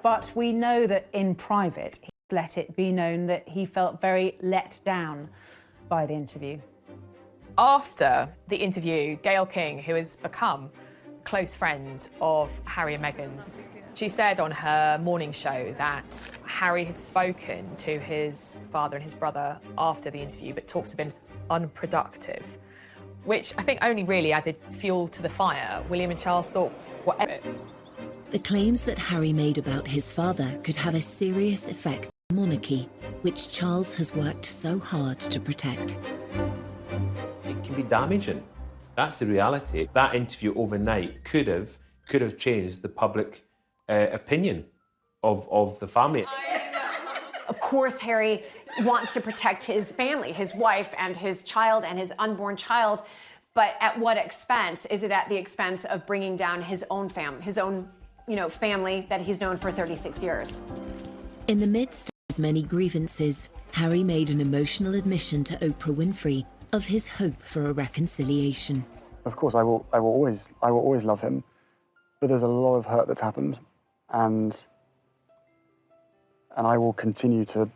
But we know that in private, he let it be known that he felt very let down by the interview. After the interview, Gayle King, who has become a close friend of Harry and Meghan's, she said on her morning show that Harry had spoken to his father and his brother after the interview, but talks have been unproductive, which I think only really added fuel to the fire. William and Charles thought, whatever. The claims that Harry made about his father could have a serious effect on the monarchy, which Charles has worked so hard to protect. It can be damaging. That's the reality. That interview overnight could have changed the public opinion of the family. Of course, Harry wants to protect his family, his wife and his child and his unborn child, but at what expense? Is it at the expense of bringing down his own family that he's known for 36 years? In the midst of his many grievances, Harry made an emotional admission to Oprah Winfrey of his hope for a reconciliation. Of course, I will always love him, but there's a lot of hurt that's happened, and I will continue to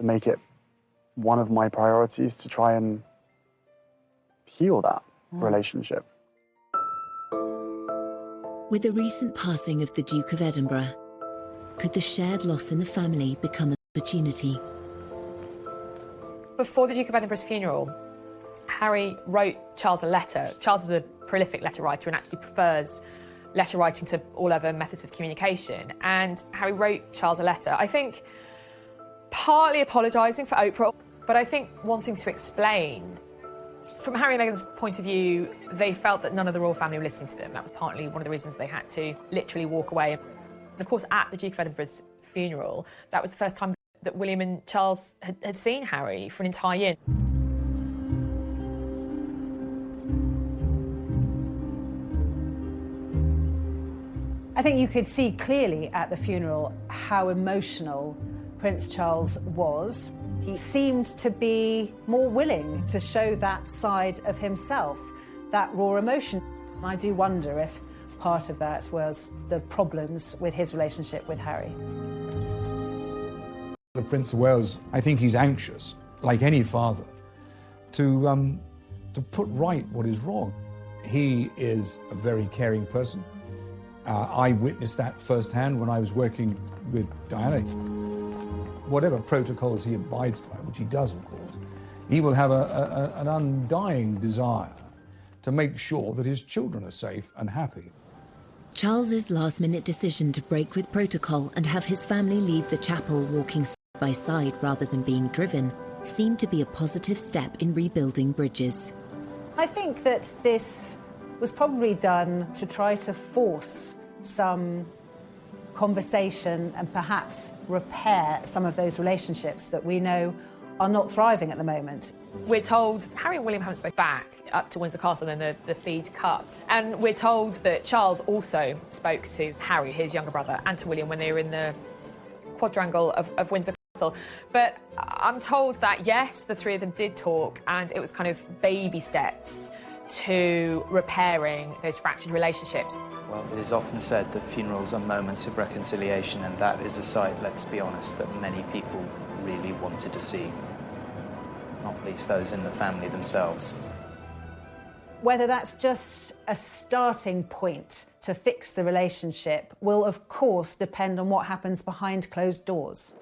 make it one of my priorities to try and heal that relationship. With the recent passing of the Duke of Edinburgh, could the shared loss in the family become an opportunity? Before the Duke of Edinburgh's funeral, Harry wrote Charles a letter. Charles is a prolific letter writer and actually prefers letter writing to all other methods of communication. And Harry wrote Charles a letter, I think partly apologising for Oprah, but I think wanting to explain. From Harry and Meghan's point of view, they felt that none of the royal family were listening to them. That was partly one of the reasons they had to literally walk away. And of course, at the Duke of Edinburgh's funeral, that was the first time that William and Charles had seen Harry for an entire year. I think you could see clearly at the funeral how emotional Prince Charles was. He seemed to be more willing to show that side of himself, that raw emotion. I do wonder if part of that was the problems with his relationship with Harry. The Prince of Wales, I think he's anxious, like any father, to put right what is wrong. He is a very caring person. I witnessed that firsthand when I was working with Diana. Whatever protocols he abides by, which he does, of course, he will have an undying desire to make sure that his children are safe and happy. Charles's last-minute decision to break with protocol and have his family leave the chapel walking side by side rather than being driven seemed to be a positive step in rebuilding bridges. I think that this was probably done to try to force some conversation and perhaps repair some of those relationships that we know are not thriving at the moment. We're told Harry and William haven't spoken back up to Windsor Castle, and then the feed cut. And we're told that Charles also spoke to Harry, his younger brother, and to William when they were in the quadrangle of Windsor. But I'm told that, yes, the three of them did talk, and it was kind of baby steps to repairing those fractured relationships. Well, it is often said that funerals are moments of reconciliation, and that is a sight, let's be honest, that many people really wanted to see, not least those in the family themselves. Whether that's just a starting point to fix the relationship will, of course, depend on what happens behind closed doors.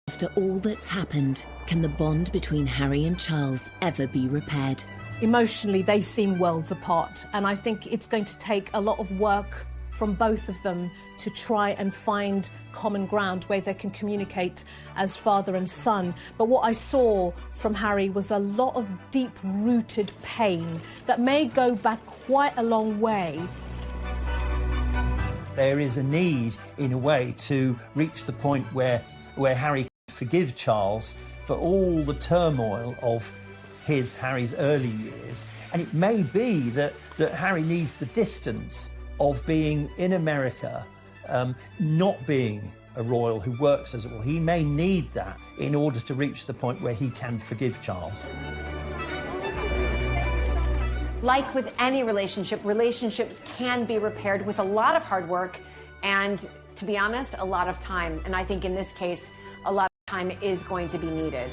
After all that's happened, can the bond between Harry and Charles ever be repaired? Emotionally, they seem worlds apart, and I think it's going to take a lot of work from both of them to try and find common ground where they can communicate as father and son. But what I saw from Harry was a lot of deep-rooted pain that may go back quite a long way. There is a need, in a way, to reach the point where Harry can forgive Charles for all the turmoil of Harry's early years. And it may be that Harry needs the distance of being in America, not being a royal who works as a royal. He may need that in order to reach the point where he can forgive Charles. Like with any relationship, relationships can be repaired with a lot of hard work and, to be honest, a lot of time. And I think in this case, a lot of time is going to be needed.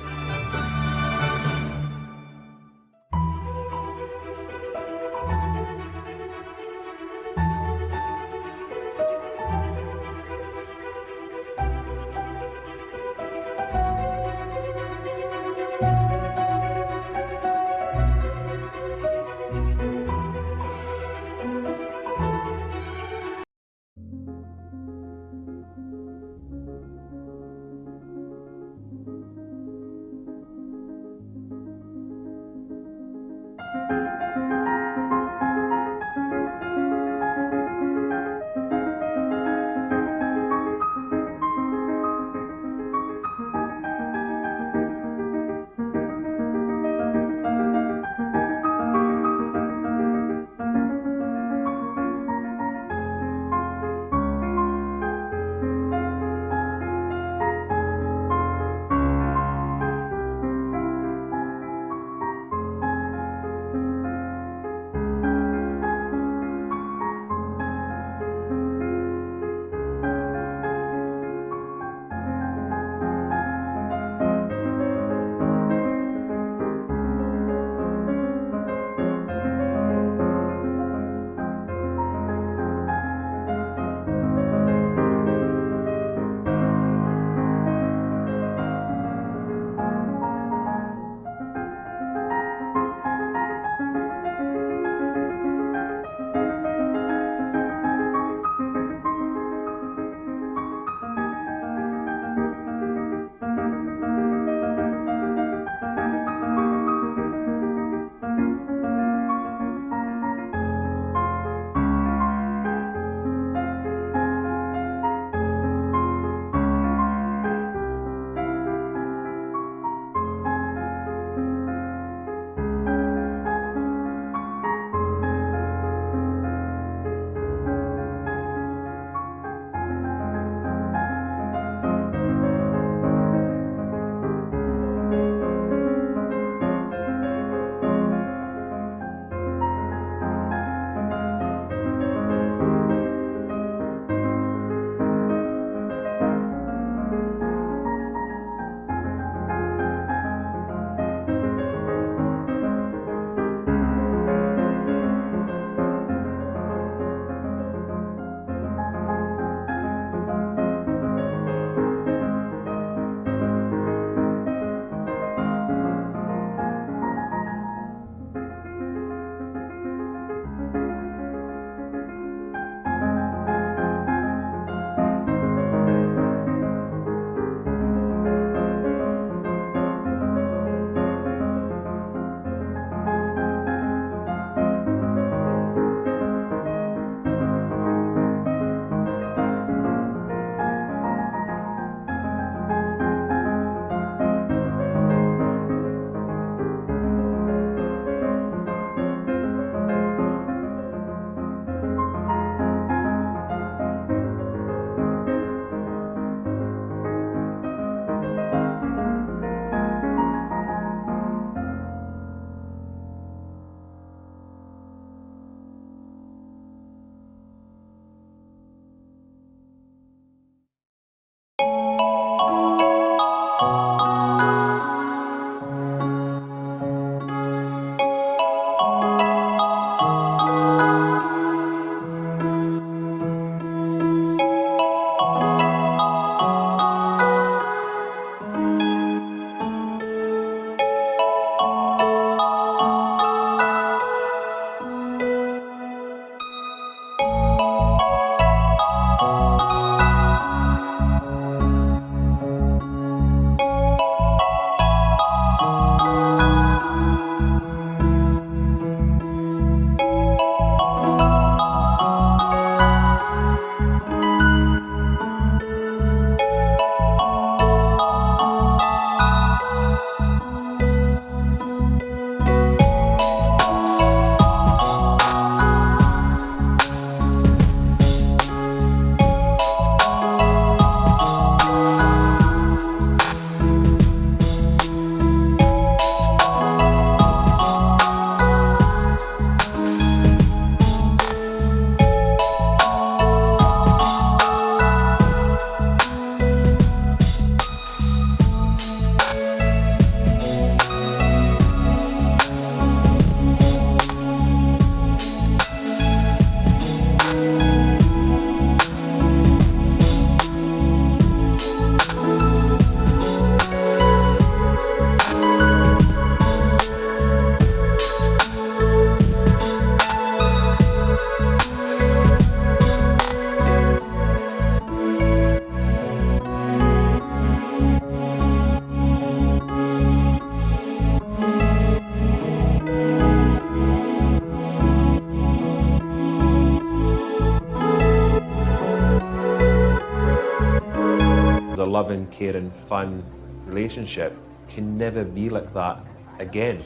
loving, caring, fun relationship can never be like that again.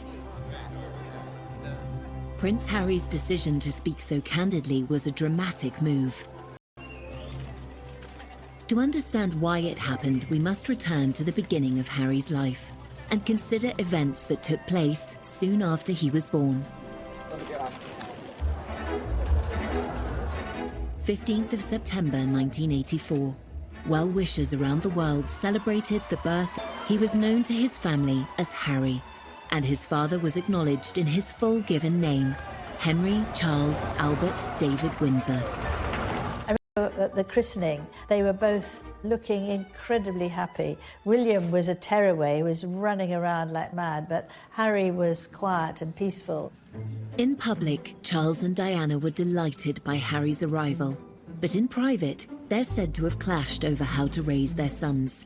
Prince Harry's decision to speak so candidly was a dramatic move. To understand why it happened, we must return to the beginning of Harry's life and consider events that took place soon after he was born. 15th of September 1984. Well-wishers around the world celebrated the birth. He was known to his family as Harry, and his father was acknowledged in his full given name, Henry Charles Albert David Windsor. I remember at the christening, they were both looking incredibly happy. William was a tearaway, he was running around like mad, but Harry was quiet and peaceful. In public, Charles and Diana were delighted by Harry's arrival, but in private, they're said to have clashed over how to raise their sons.